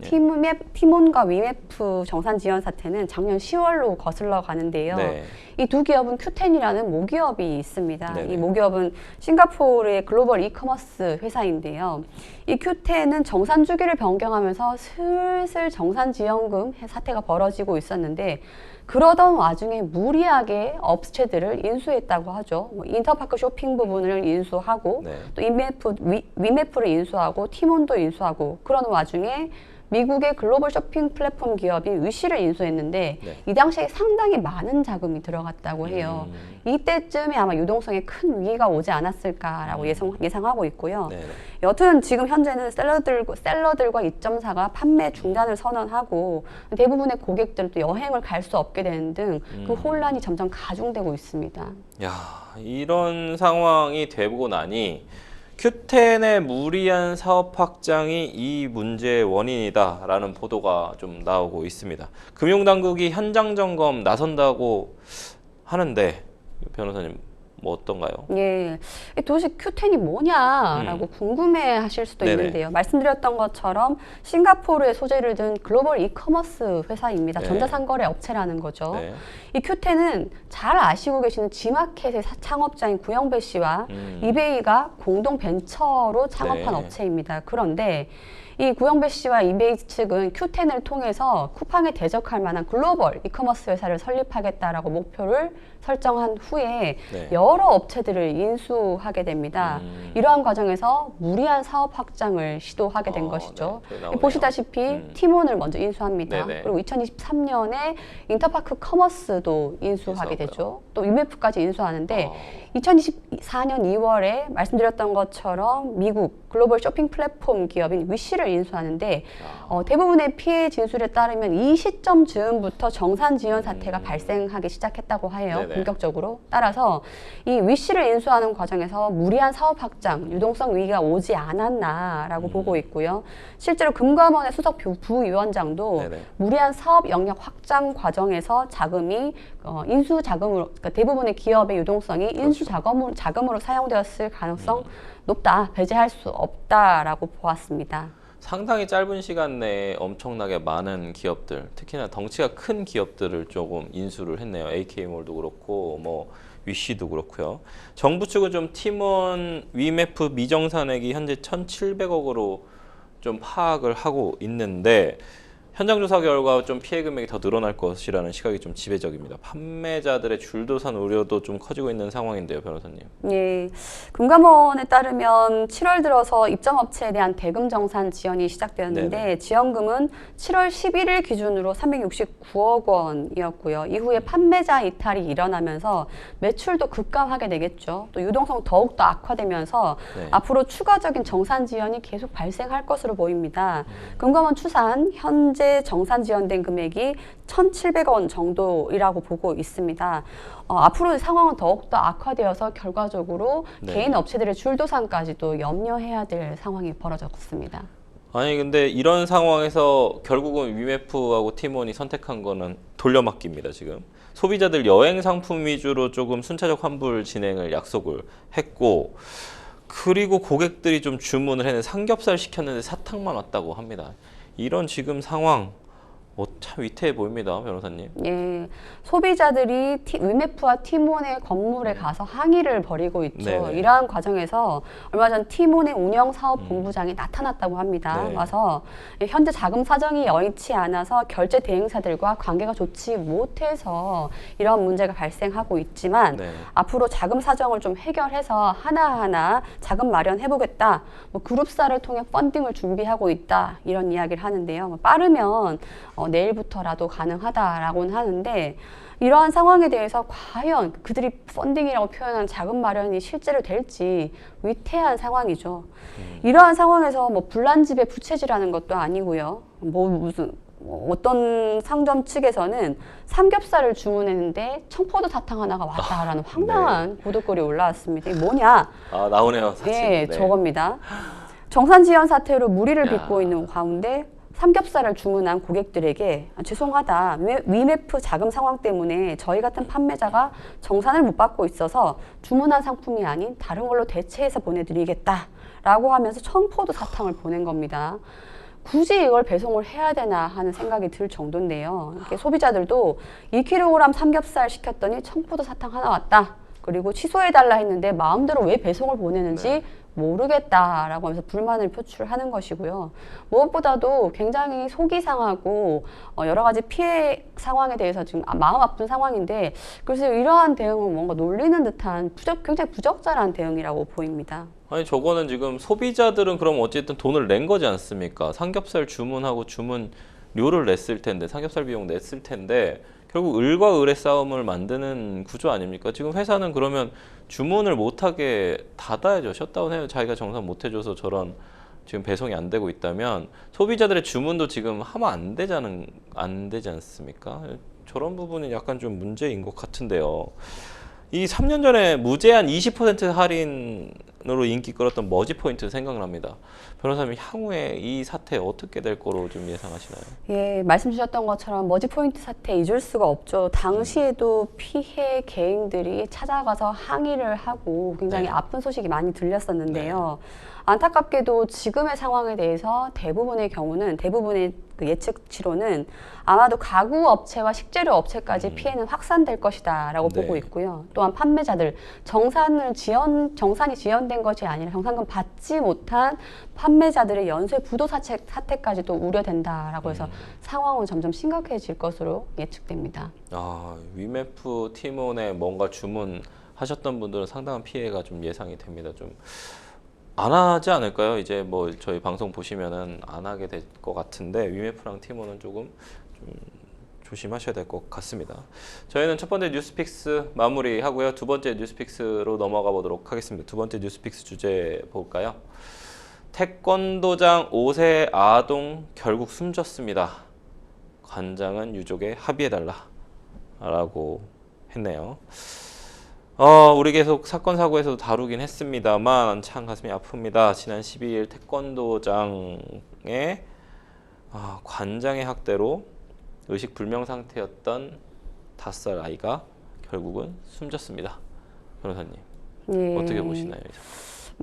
티몬과 위메프 정산 지연 사태는 작년 10월로 거슬러 가는데요. 네. 이 두 기업은 큐텐이라는 모기업이 있습니다. 네네. 이 모기업은 싱가포르의 글로벌 이커머스 회사인데요. 이 큐텐은 정산 주기를 변경하면서 슬슬 정산 지연금 사태가 벌어지고 있었는데 그러던 와중에 무리하게 업체들을 인수했다고 하죠. 뭐 인터파크 쇼핑 부분을 인수하고 네. 또 위메프를 인수하고 티몬도 인수하고 그러는 와중에 미국의 글로벌 쇼핑 플랫폼 기업인 위시를 인수했는데 네. 이 당시에 상당히 많은 자금이 들어갔다고 해요. 이때쯤에 아마 유동성에 큰 위기가 오지 않았을까라고 예상하고 있고요. 네. 여튼 지금 현재는 셀러들과 2.4가 판매 중단을 선언하고 대부분의 고객들은 또 여행을 갈 수 없게 되는 등 그 혼란이 점점 가중되고 있습니다. 야, 이런 상황이 되고 나니 큐텐의 무리한 사업 확장이 이 문제의 원인이다라는 보도가 좀 나오고 있습니다. 금융당국이 현장 점검 나선다고 하는데 변호사님 뭐 어떤가요? 예, 도대체 큐텐이 뭐냐라고 궁금해하실 수도 네네. 있는데요. 말씀드렸던 것처럼 싱가포르에 소재를 둔 글로벌 이커머스 회사입니다. 네. 전자상거래 업체라는 거죠. 네. 이 큐텐은 잘 아시고 계시는 지마켓의 창업자인 구영배 씨와 이베이가 공동 벤처로 창업한 네. 업체입니다. 그런데 이 구영배 씨와 이베이 측은 큐텐을 통해서 쿠팡에 대적할 만한 글로벌 이커머스 회사를 설립하겠다라고 목표를 설정한 후에 네. 여러 업체들을 인수하게 됩니다. 이러한 과정에서 무리한 사업 확장을 시도하게 된 것이죠. 네. 나오네요. 보시다시피 티몬을 먼저 인수합니다. 네네. 그리고 2023년에 인터파크 커머스도 인수하게 인수하고요. 되죠. 또 유메프까지 인수하는데 2024년 2월에 말씀드렸던 것처럼 미국 글로벌 쇼핑 플랫폼 기업인 위시를 인수하는데 대부분의 피해 진술에 따르면 이 시점 즈음부터 정산 지연 사태가 발생하기 시작했다고 해요. 네네. 본격적으로. 따라서 이 위시를 인수하는 과정에서 무리한 사업 확장, 유동성 위기가 오지 않았나라고 보고 있고요. 실제로 금감원의 수석 부위원장도 네네. 무리한 사업 영역 확장 과정에서 자금이 인수 자금으로, 그러니까 대부분의 기업의 유동성이 인수 자금으로 사용되었을 가능성 높다, 배제할 수 없다라고 보았습니다. 상당히 짧은 시간 내에 엄청나게 많은 기업들, 특히나 덩치가 큰 기업들을 조금 인수를 했네요. AK몰도 그렇고 뭐 위시도 그렇고요. 정부 측은 좀 티몬 위메프 미정산액이 현재 1,700억으로 좀 파악을 하고 있는데 현장 조사 결과 좀 피해 금액이 더 늘어날 것이라는 시각이 좀 지배적입니다. 판매자들의 줄도산 우려도 좀 커지고 있는 상황인데요, 변호사님. 예, 금감원에 따르면 7월 들어서 입점업체에 대한 대금 정산 지연이 시작되었는데 네네. 지연금은 7월 11일 기준으로 369억 원이었고요. 이후에 판매자 이탈이 일어나면서 매출도 급감하게 되겠죠. 또 유동성 더욱더 악화되면서 네. 앞으로 추가적인 정산 지연이 계속 발생할 것으로 보입니다. 금감원 추산 현재 정산 지연된 금액이 1,700원 정도이라고 보고 있습니다. 앞으로 상황은 더욱더 악화되어서 결과적으로 네. 개인 업체들의 줄도산까지도 염려해야 될 상황이 벌어졌습니다. 아니 근데 이런 상황에서 결국은 위메프하고 티몬이 선택한 거는 돌려막기입니다. 지금 소비자들 여행 상품 위주로 조금 순차적 환불 진행을 약속을 했고 그리고 고객들이 좀 주문을 했는데 삼겹살 시켰는데 사탕만 왔다고 합니다. 이런 지금 상황 참 위태해 보입니다, 변호사님. 예, 소비자들이 위메프와 티몬의 건물에 가서 항의를 벌이고 있죠. 네네. 이러한 과정에서 얼마 전 티몬의 운영사업본부장이 나타났다고 합니다. 네. 와서 현재 자금 사정이 여의치 않아서 결제 대행사들과 관계가 좋지 못해서 이런 문제가 발생하고 있지만 네. 앞으로 자금 사정을 좀 해결해서 하나하나 자금 마련해보겠다. 뭐 그룹사를 통해 펀딩을 준비하고 있다. 이런 이야기를 하는데요. 뭐 빠르면 내일부터라도 가능하다라고는 하는데 이러한 상황에 대해서 과연 그들이 펀딩이라고 표현한 자금 마련이 실제로 될지 위태한 상황이죠. 이러한 상황에서 뭐 불난집에 부채질하는 것도 아니고요. 어떤 상점 측에서는 삼겹살을 주문했는데 청포도 사탕 하나가 왔다라는 황당한 보도글이 올라왔습니다. 이게 뭐냐? 나오네요, 사진. 네, 저겁니다. 정산 지연 사태로 무리를 빚고 있는 가운데 삼겹살을 주문한 고객들에게 죄송하다, 위메프 자금 상황 때문에 저희 같은 판매자가 정산을 못 받고 있어서 주문한 상품이 아닌 다른 걸로 대체해서 보내드리겠다 라고 하면서 청포도 사탕을 보낸 겁니다. 굳이 이걸 배송을 해야 되나 하는 생각이 들 정도인데요. 이렇게 소비자들도 2kg 삼겹살 시켰더니 청포도 사탕 하나 왔다. 그리고 취소해달라 했는데 마음대로 왜 배송을 보내는지 모르겠다라고 하면서 불만을 표출하는 것이고요. 무엇보다도 굉장히 속이 상하고 여러 가지 피해 상황에 대해서 지금 마음 아픈 상황인데, 그래서 이러한 대응은 뭔가 놀리는 듯한 굉장히 부적절한 대응이라고 보입니다. 아니 저거는 지금 소비자들은 그럼 어쨌든 돈을 낸 거지 않습니까? 삼겹살 주문하고 주문료를 냈을 텐데, 삼겹살 비용 냈을 텐데 결국 을과 을의 싸움을 만드는 구조 아닙니까? 지금 회사는 그러면 주문을 못하게 닫아야죠. 셧다운해요. 자기가 정산 못 해줘서 저런 지금 배송이 안 되고 있다면 소비자들의 주문도 지금 하면 안 되지 않습니까? 저런 부분은 약간 좀 문제인 것 같은데요. 이 3년 전에 무제한 20% 할인으로 인기 끌었던 머지포인트 생각납니다. 변호사님, 향후에 이 사태 어떻게 될 거로 좀 예상하시나요? 예, 말씀 주셨던 것처럼 머지포인트 사태 잊을 수가 없죠. 당시에도 피해 개인들이 찾아가서 항의를 하고 굉장히 아픈 소식이 많이 들렸었는데요. 안타깝게도 지금의 상황에 대해서 대부분의 그 예측치로는 아마도 가구 업체와 식재료 업체까지 피해는 확산될 것이다라고 보고 있고요. 또한 판매자들 정산이 지연된 것이 아니라 정산금 받지 못한 판매자들의 연쇄 부도 사태까지도 우려된다라고 해서 상황은 점점 심각해질 것으로 예측됩니다. 위메프 팀원에 뭔가 주문하셨던 분들은 상당한 피해가 좀 예상이 됩니다. 좀 안 하지 않을까요? 이제 뭐 저희 방송 보시면은 안 하게 될 것 같은데, 위메프랑 팀원은 조금 좀 조심하셔야 될 것 같습니다. 저희는 첫 번째 뉴스픽스 마무리하고요. 두 번째 뉴스픽스로 넘어가 보도록 하겠습니다. 두 번째 뉴스픽스 주제 볼까요? 태권도장 5세 아동 결국 숨졌습니다. 관장은 유족에 합의해달라 라고 했네요. 우리 계속 사건 사고에서도 다루긴 했습니다만 참 가슴이 아픕니다. 지난 12일 태권도장의 관장의 학대로 의식 불명 상태였던 5살 아이가 결국은 숨졌습니다. 변호사님, 어떻게 보시나요?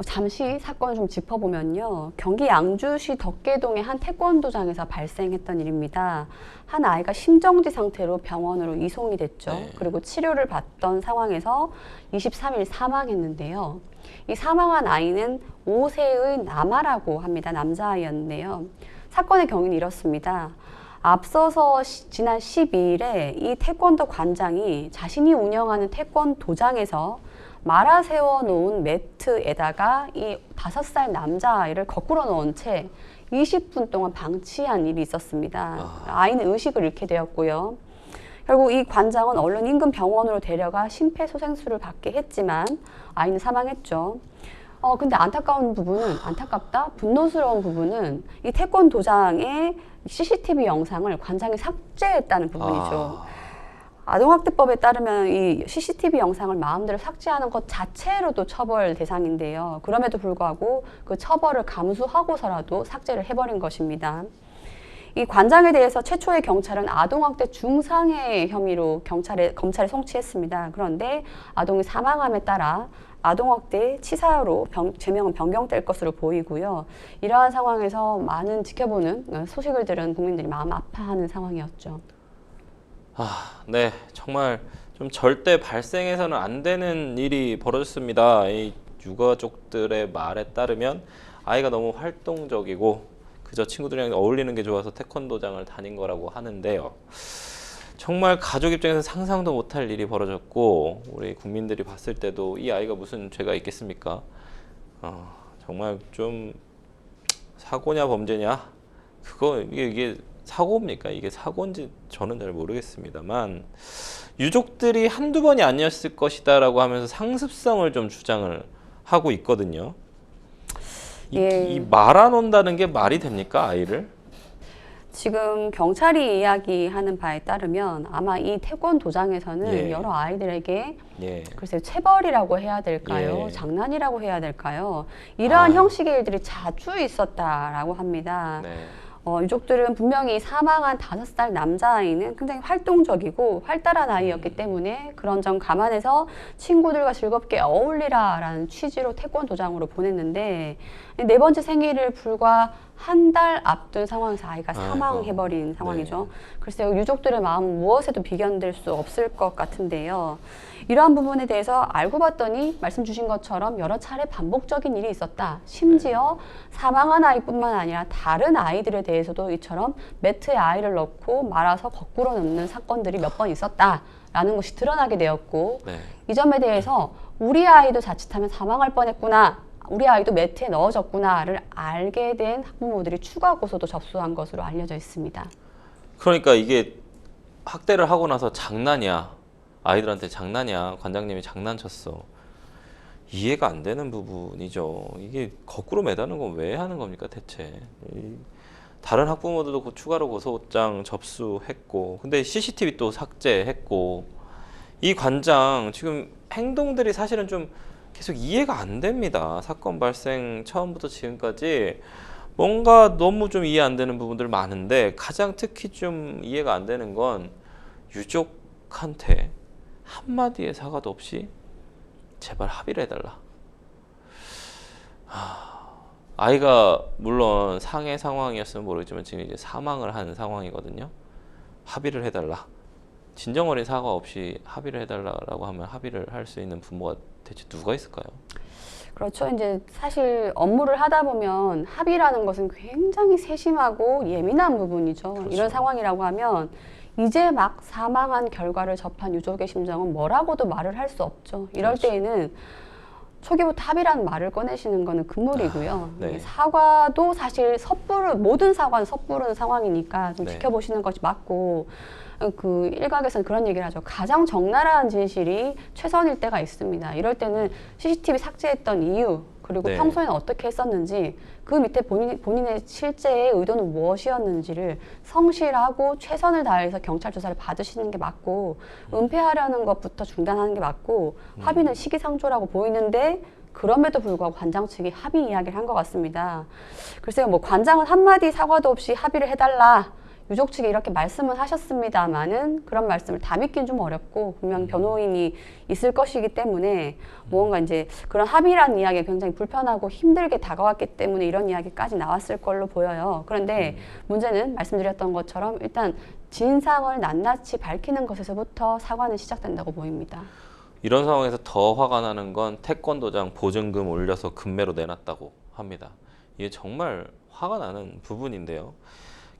잠시 사건을 좀 짚어보면요. 경기 양주시 덕계동의 한 태권도장에서 발생했던 일입니다. 한 아이가 심정지 상태로 병원으로 이송이 됐죠. 그리고 치료를 받던 상황에서 23일 사망했는데요. 이 사망한 아이는 5세의 남아라고 합니다. 남자아이였는데요. 사건의 경위는 이렇습니다. 앞서서 지난 12일에 이 태권도 관장이 자신이 운영하는 태권도장에서 말아 세워놓은 매트에다가 이 5살 남자아이를 거꾸로 놓은 채 20분 동안 방치한 일이 있었습니다. 아이는 의식을 잃게 되었고요. 결국 이 관장은 얼른 인근 병원으로 데려가 심폐소생술을 받게 했지만 아이는 사망했죠. 근데 분노스러운 부분은 이 태권도장의 CCTV 영상을 관장이 삭제했다는 부분이죠. 아동학대법에 따르면 이 CCTV 영상을 마음대로 삭제하는 것 자체로도 처벌 대상인데요. 그럼에도 불구하고 그 처벌을 감수하고서라도 삭제를 해버린 것입니다. 이 관장에 대해서 최초의 경찰은 아동학대 중상해 혐의로 검찰에 송치했습니다. 그런데 아동이 사망함에 따라 아동학대 치사로 죄명은 변경될 것으로 보이고요. 이러한 상황에서 많은 지켜보는 소식을 들은 국민들이 마음 아파하는 상황이었죠. 네, 정말 좀 절대 발생해서는 안 되는 일이 벌어졌습니다. 이 유가족들의 말에 따르면 아이가 너무 활동적이고 그저 친구들이랑 어울리는 게 좋아서 태권도장을 다닌 거라고 하는데요. 정말 가족 입장에서 상상도 못할 일이 벌어졌고, 우리 국민들이 봤을 때도 이 아이가 무슨 죄가 있겠습니까? 정말 좀 사고냐 범죄냐? 이게 사고입니까? 이게 사고인지 저는 잘 모르겠습니다만, 유족들이 한두 번이 아니었을 것이다라고 하면서 상습성을 좀 주장을 하고 있거든요. 이 말아놓는다는 게 말이 됩니까, 아이를? 지금 경찰이 이야기하는 바에 따르면 아마 이 태권도장에서는 여러 아이들에게 글쎄요, 체벌이라고 해야 될까요? 장난이라고 해야 될까요? 이러한 형식의 일들이 자주 있었다라고 합니다. 유족들은 분명히 사망한 5살 남자아이는 굉장히 활동적이고 활달한 아이였기 때문에 그런 점 감안해서 친구들과 즐겁게 어울리라라는 취지로 태권도장으로 보냈는데 네 번째 생일을 불과 한 달 앞둔 상황에서 아이가 사망해버린 상황이죠. 네. 글쎄요, 유족들의 마음은 무엇에도 비견될 수 없을 것 같은데요. 이러한 부분에 대해서 알고 봤더니 말씀 주신 것처럼 여러 차례 반복적인 일이 있었다. 심지어 사망한 아이뿐만 아니라 다른 아이들에 대해서도 이처럼 매트에 아이를 넣고 말아서 거꾸로 넣는 사건들이 몇 번 있었다라는 것이 드러나게 되었고 네. 이 점에 대해서 우리 아이도 자칫하면 사망할 뻔했구나. 우리 아이도 매트에 넣어졌구나를 알게 된 학부모들이 추가 고소도 접수한 것으로 알려져 있습니다. 그러니까 이게 학대를 하고 나서 장난이야. 아이들한테 장난이야. 관장님이 장난쳤어. 이해가 안 되는 부분이죠. 이게 거꾸로 매다는 건 왜 하는 겁니까, 대체? 다른 학부모들도 그 추가로 고소장 접수했고, 근데 CCTV 또 삭제했고, 이 관장 지금 행동들이 사실은 좀 계속 이해가 안 됩니다. 사건 발생 처음부터 지금까지 뭔가 너무 좀 이해 안 되는 부분들 많은데 가장 특히 좀 이해가 안 되는 건 유족한테 한마디의 사과도 없이 제발 합의를 해달라. 아이가 물론 상해 상황이었으면 모르겠지만 지금 이제 사망을 한 상황이거든요. 합의를 해달라. 진정어린 사과 없이 합의를 해달라고 하면 합의를 할 수 있는 부모가 대체 누가 있을까요? 그렇죠. 이제 사실 업무를 하다 보면 합의라는 것은 굉장히 세심하고 예민한 부분이죠. 그렇죠. 이런 상황이라고 하면 이제 막 사망한 결과를 접한 유족의 심정은 뭐라고도 말을 할 수 없죠. 이럴 그렇죠. 때에는 초기부터 합의라는 말을 꺼내시는 거는 금물이고요. 네. 사과도 사실 모든 사과는 섣부르는 상황이니까 좀 네. 지켜보시는 것이 맞고, 그 일각에서는 그런 얘기를 하죠. 가장 적나라한 진실이 최선일 때가 있습니다. 이럴 때는 CCTV 삭제했던 이유, 그리고 네. 평소에는 어떻게 했었는지, 그 밑에 본인의 실제의 의도는 무엇이었는지를 성실하고 최선을 다해서 경찰 조사를 받으시는 게 맞고, 은폐하려는 것부터 중단하는 게 맞고, 합의는 시기상조라고 보이는데 그럼에도 불구하고 관장 측이 합의 이야기를 한 것 같습니다. 글쎄요, 뭐 관장은 한마디 사과도 없이 합의를 해달라. 유족 측에 이렇게 말씀은 하셨습니다만은 그런 말씀을 다 믿긴 좀 어렵고 분명 변호인이 있을 것이기 때문에 무언가 이제 그런 합의라는 이야기가 굉장히 불편하고 힘들게 다가왔기 때문에 이런 이야기까지 나왔을 걸로 보여요. 그런데 문제는 말씀드렸던 것처럼 일단 진상을 낱낱이 밝히는 것에서부터 사과는 시작된다고 보입니다. 이런 상황에서 더 화가 나는 건 태권도장 보증금 올려서 금매로 내놨다고 합니다. 이게 정말 화가 나는 부분인데요.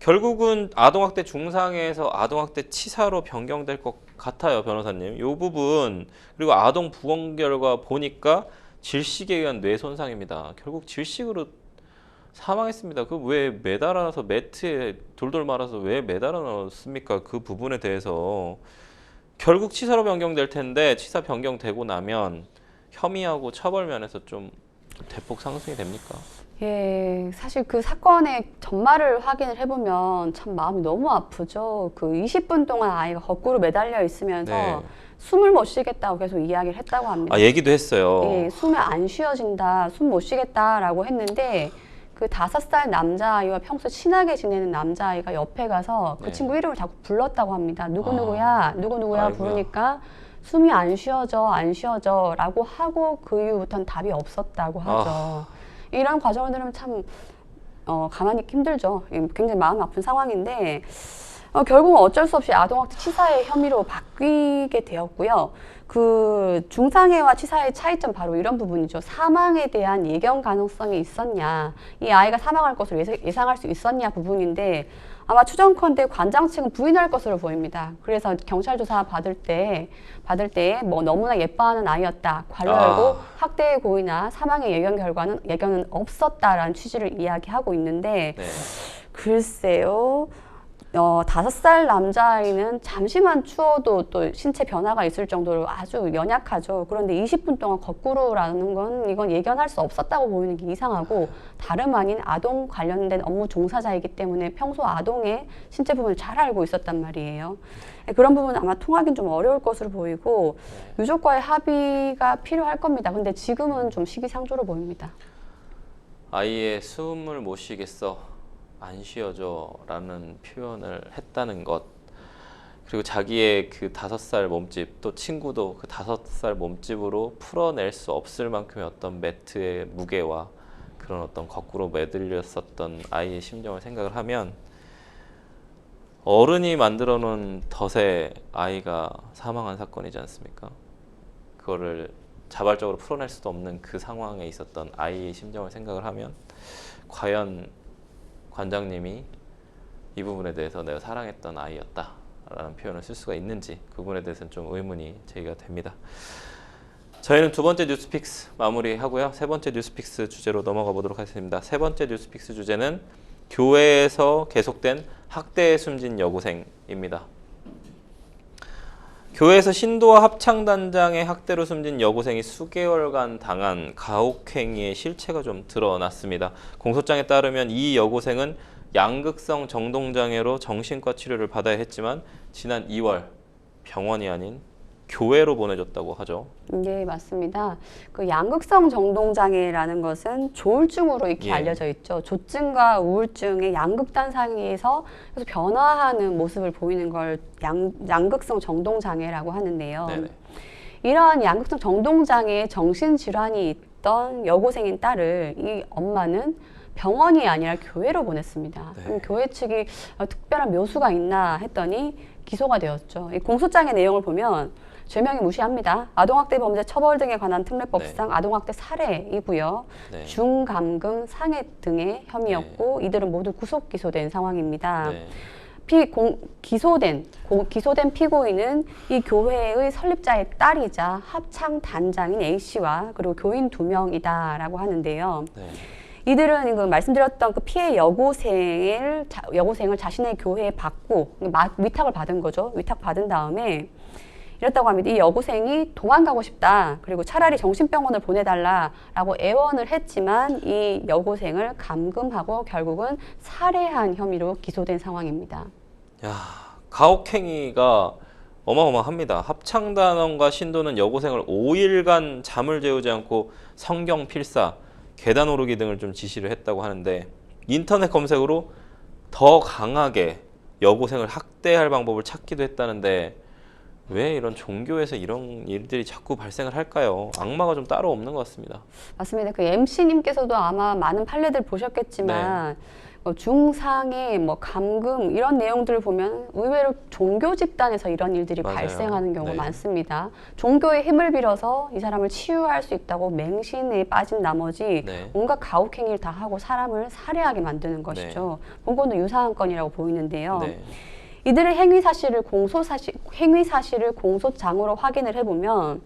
결국은 아동학대 중상해에서 아동학대 치사로 변경될 것 같아요, 변호사님. 이 부분 그리고 아동 부검 결과 보니까 질식에 의한 뇌 손상입니다. 결국 질식으로 사망했습니다. 그 왜 매달아서 매트에 돌돌 말아서 왜 매달아 놨습니까? 그 부분에 대해서 결국 치사로 변경될 텐데 치사 변경되고 나면 혐의하고 처벌 면에서 좀 대폭 상승이 됩니까? 예, 사실 그 사건의 전말을 확인을 해보면 참 마음이 너무 아프죠. 그 20분 동안 아이가 거꾸로 매달려 있으면서 네. 숨을 못 쉬겠다고 계속 이야기를 했다고 합니다. 아, 얘기도 했어요. 예, 숨이 안 쉬어진다, 숨 못 쉬겠다라고 했는데 그 5살 남자아이와 평소 친하게 지내는 남자아이가 옆에 가서 그 네. 친구 이름을 자꾸 불렀다고 합니다. 누구누구야, 누구누구야 아이고야. 부르니까 숨이 안 쉬어져 라고 하고 그 이후부터는 답이 없었다고 하죠. 이런 과정을 들으면 참 가만히 있기 힘들죠. 굉장히 마음 아픈 상황인데 결국은 어쩔 수 없이 아동학대 치사의 혐의로 바뀌게 되었고요. 그 중상해와 치사의 차이점 바로 이런 부분이죠. 사망에 대한 예견 가능성이 있었냐, 이 아이가 사망할 것으로 예상할 수 있었냐 부분인데 아마 추정컨대 관장 측은 부인할 것으로 보입니다. 그래서 경찰 조사 받을 때 뭐 너무나 예뻐하는 아이였다, 괄호 열고 학대의 고의나 사망의 예견은 없었다라는 취지를 이야기하고 있는데 네. 글쎄요. 5살 남자아이는 잠시만 추워도 또 신체 변화가 있을 정도로 아주 연약하죠. 그런데 20분 동안 거꾸로라는 건 이건 예견할 수 없었다고 보이는 게 이상하고 다름 아닌 아동 관련된 업무 종사자이기 때문에 평소 아동의 신체 부분을 잘 알고 있었단 말이에요. 그런 부분은 아마 통하긴 좀 어려울 것으로 보이고 유족과의 합의가 필요할 겁니다. 근데 지금은 좀 시기상조로 보입니다. 아이의 숨을 못 쉬겠어. 안 씌워줘라는 표현을 했다는 것, 그리고 자기의 그 5살 몸집, 또 친구도 그 5살 몸집으로 풀어낼 수 없을 만큼의 어떤 매트의 무게와 그런 어떤 거꾸로 매달렸었던 아이의 심정을 생각을 하면, 어른이 만들어 놓은 덫에 아이가 사망한 사건이지 않습니까? 그거를 자발적으로 풀어낼 수도 없는 그 상황에 있었던 아이의 심정을 생각을 하면, 과연 관장님이 이 부분에 대해서 내가 사랑했던 아이였다 라는 표현을 쓸 수가 있는지, 그 부분에 대해서는 좀 의문이 제기가 됩니다. 저희는 두 번째 뉴스픽스 마무리하고요. 세 번째 뉴스픽스 주제로 넘어가 보도록 하겠습니다. 세 번째 뉴스픽스 주제는 교회에서 계속된 학대에 숨진 여고생입니다. 교회에서 신도와 합창단장의 학대로 숨진 여고생이 수개월간 당한 가혹행위의 실체가 좀 드러났습니다. 공소장에 따르면 이 여고생은 양극성 정동장애로 정신과 치료를 받아야 했지만 지난 2월 병원이 아닌 교회로 보내졌다고 하죠. 네, 맞습니다. 그 양극성 정동장애라는 것은 조울증으로 이렇게 예. 알려져 있죠. 조증과 우울증의 양극단 사이에서 계속 변화하는 모습을 보이는 걸 양극성 정동장애라고 하는데요. 네네. 이러한 양극성 정동장애의 정신질환이 있던 여고생인 딸을 이 엄마는 병원이 아니라 교회로 보냈습니다. 네. 그럼 교회 측이 특별한 묘수가 있나 했더니 기소가 되었죠. 이 공소장의 내용을 보면 죄명이 무시합니다. 아동학대 범죄 처벌 등에 관한 특례법상 네. 아동학대 살해이고요. 네. 중감금 상해 등의 혐의였고 이들은 모두 구속 기소된 상황입니다. 네. 기소된 피고인은 이 교회의 설립자의 딸이자 합창 단장인 A 씨와 그리고 교인 2명이다라고 하는데요. 네. 이들은 그 말씀드렸던 그 피해 여고생을 자신의 교회에 받고 위탁을 받은 거죠. 위탁 받은 다음에 이랬다고 합니다. 이 여고생이 도망가고 싶다. 그리고 차라리 정신병원을 보내달라라고 애원을 했지만 이 여고생을 감금하고 결국은 살해한 혐의로 기소된 상황입니다. 야, 가혹행위가 어마어마합니다. 합창단원과 신도는 여고생을 5일간 잠을 재우지 않고 성경 필사, 계단 오르기 등을 좀 지시를 했다고 하는데, 인터넷 검색으로 더 강하게 여고생을 학대할 방법을 찾기도 했다는데, 왜 이런 종교에서 이런 일들이 자꾸 발생을 할까요? 악마가 좀 따로 없는 것 같습니다. 맞습니다. 그 MC님께서도 아마 많은 판례들 보셨겠지만 중상의 감금 이런 내용들을 보면 의외로 종교 집단에서 이런 일들이 맞아요. 발생하는 경우가 네. 많습니다. 종교의 힘을 빌어서 이 사람을 치유할 수 있다고 맹신에 빠진 나머지 네. 온갖 가혹행위를 다 하고 사람을 살해하게 만드는 것이죠. 본건도 유사한 건이라고 보이는데요. 네. 이들의 행위 사실을 공소장으로 확인을 해보면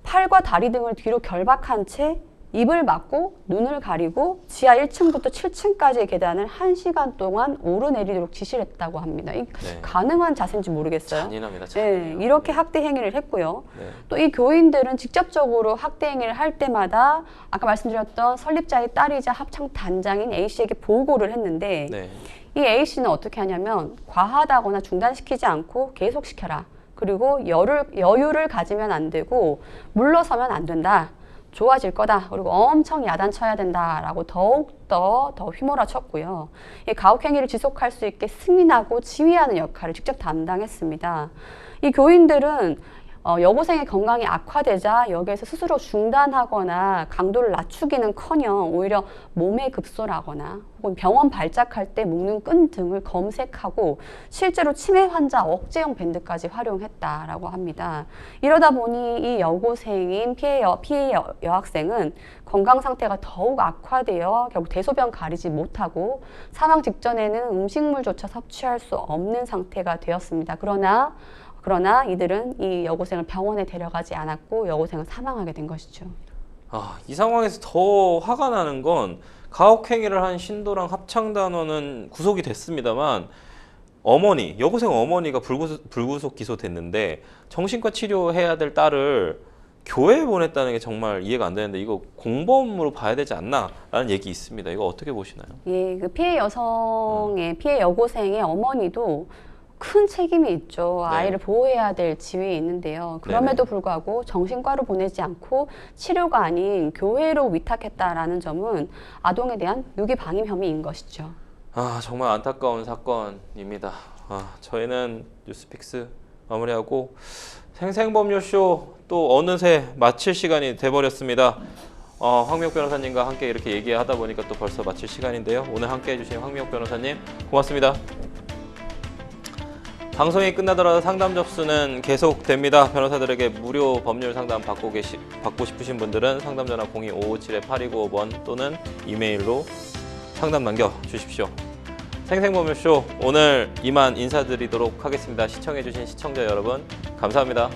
팔과 다리 등을 뒤로 결박한 채 입을 막고 눈을 가리고 지하 1층부터 7층까지의 계단을 1시간 동안 오르내리도록 지시를 했다고 합니다. 이 네. 가능한 자세인지 모르겠어요. 잔인합니다. 잔인해요. 네, 이렇게 학대 행위를 했고요. 네. 또 이 교인들은 직접적으로 학대 행위를 할 때마다 아까 말씀드렸던 설립자의 딸이자 합창 단장인 A 씨에게 보고를 했는데 네. 이 A 씨는 어떻게 하냐면 과하다거나 중단시키지 않고 계속시켜라. 그리고 여유를 가지면 안 되고 물러서면 안 된다. 좋아질 거다. 그리고 엄청 야단쳐야 된다라고 더욱더 휘몰아쳤고요. 이 가혹행위를 지속할 수 있게 승인하고 지휘하는 역할을 직접 담당했습니다. 이 교인들은 여고생의 건강이 악화되자 여기에서 스스로 중단하거나 강도를 낮추기는커녕 오히려 몸에 급소하거나 혹은 병원 발작할 때 묶는 끈 등을 검색하고 실제로 치매 환자 억제용 밴드까지 활용했다라고 합니다. 이러다 보니 이 여고생인 피해 여학생은 건강 상태가 더욱 악화되어 결국 대소변 가리지 못하고 사망 직전에는 음식물조차 섭취할 수 없는 상태가 되었습니다. 그러나 이들은 이 여고생을 병원에 데려가지 않았고 여고생은 사망하게 된 것이죠. 이 상황에서 더 화가 나는 건 가혹행위를 한 신도랑 합창단원은 구속이 됐습니다만 여고생 어머니가 불구속 기소됐는데 정신과 치료해야 될 딸을 교회에 보냈다는 게 정말 이해가 안 되는데 이거 공범으로 봐야 되지 않나라는 얘기 있습니다. 이거 어떻게 보시나요? 예, 그 피해 여고생의 어머니도 큰 책임이 있죠. 네. 아이를 보호해야 될 지위에 있는데요. 그럼에도 불구하고 정신과로 보내지 않고 치료가 아닌 교회로 위탁했다라는 점은 아동에 대한 유기 방임 혐의인 것이죠. 정말 안타까운 사건입니다. 저희는 뉴스픽스 마무리하고 생생법률쇼 또 어느새 마칠 시간이 돼버렸습니다. 황미옥 변호사님과 함께 이렇게 얘기하다 보니까 또 벌써 마칠 시간인데요. 오늘 함께 해주신 황미옥 변호사님 고맙습니다. 방송이 끝나더라도 상담 접수는 계속됩니다. 변호사들에게 무료 법률 상담 받고 싶으신 분들은 상담 전화 02-557-8295번 또는 이메일로 상담 남겨주십시오. 생생법률쇼 오늘 이만 인사드리도록 하겠습니다. 시청해주신 시청자 여러분 감사합니다.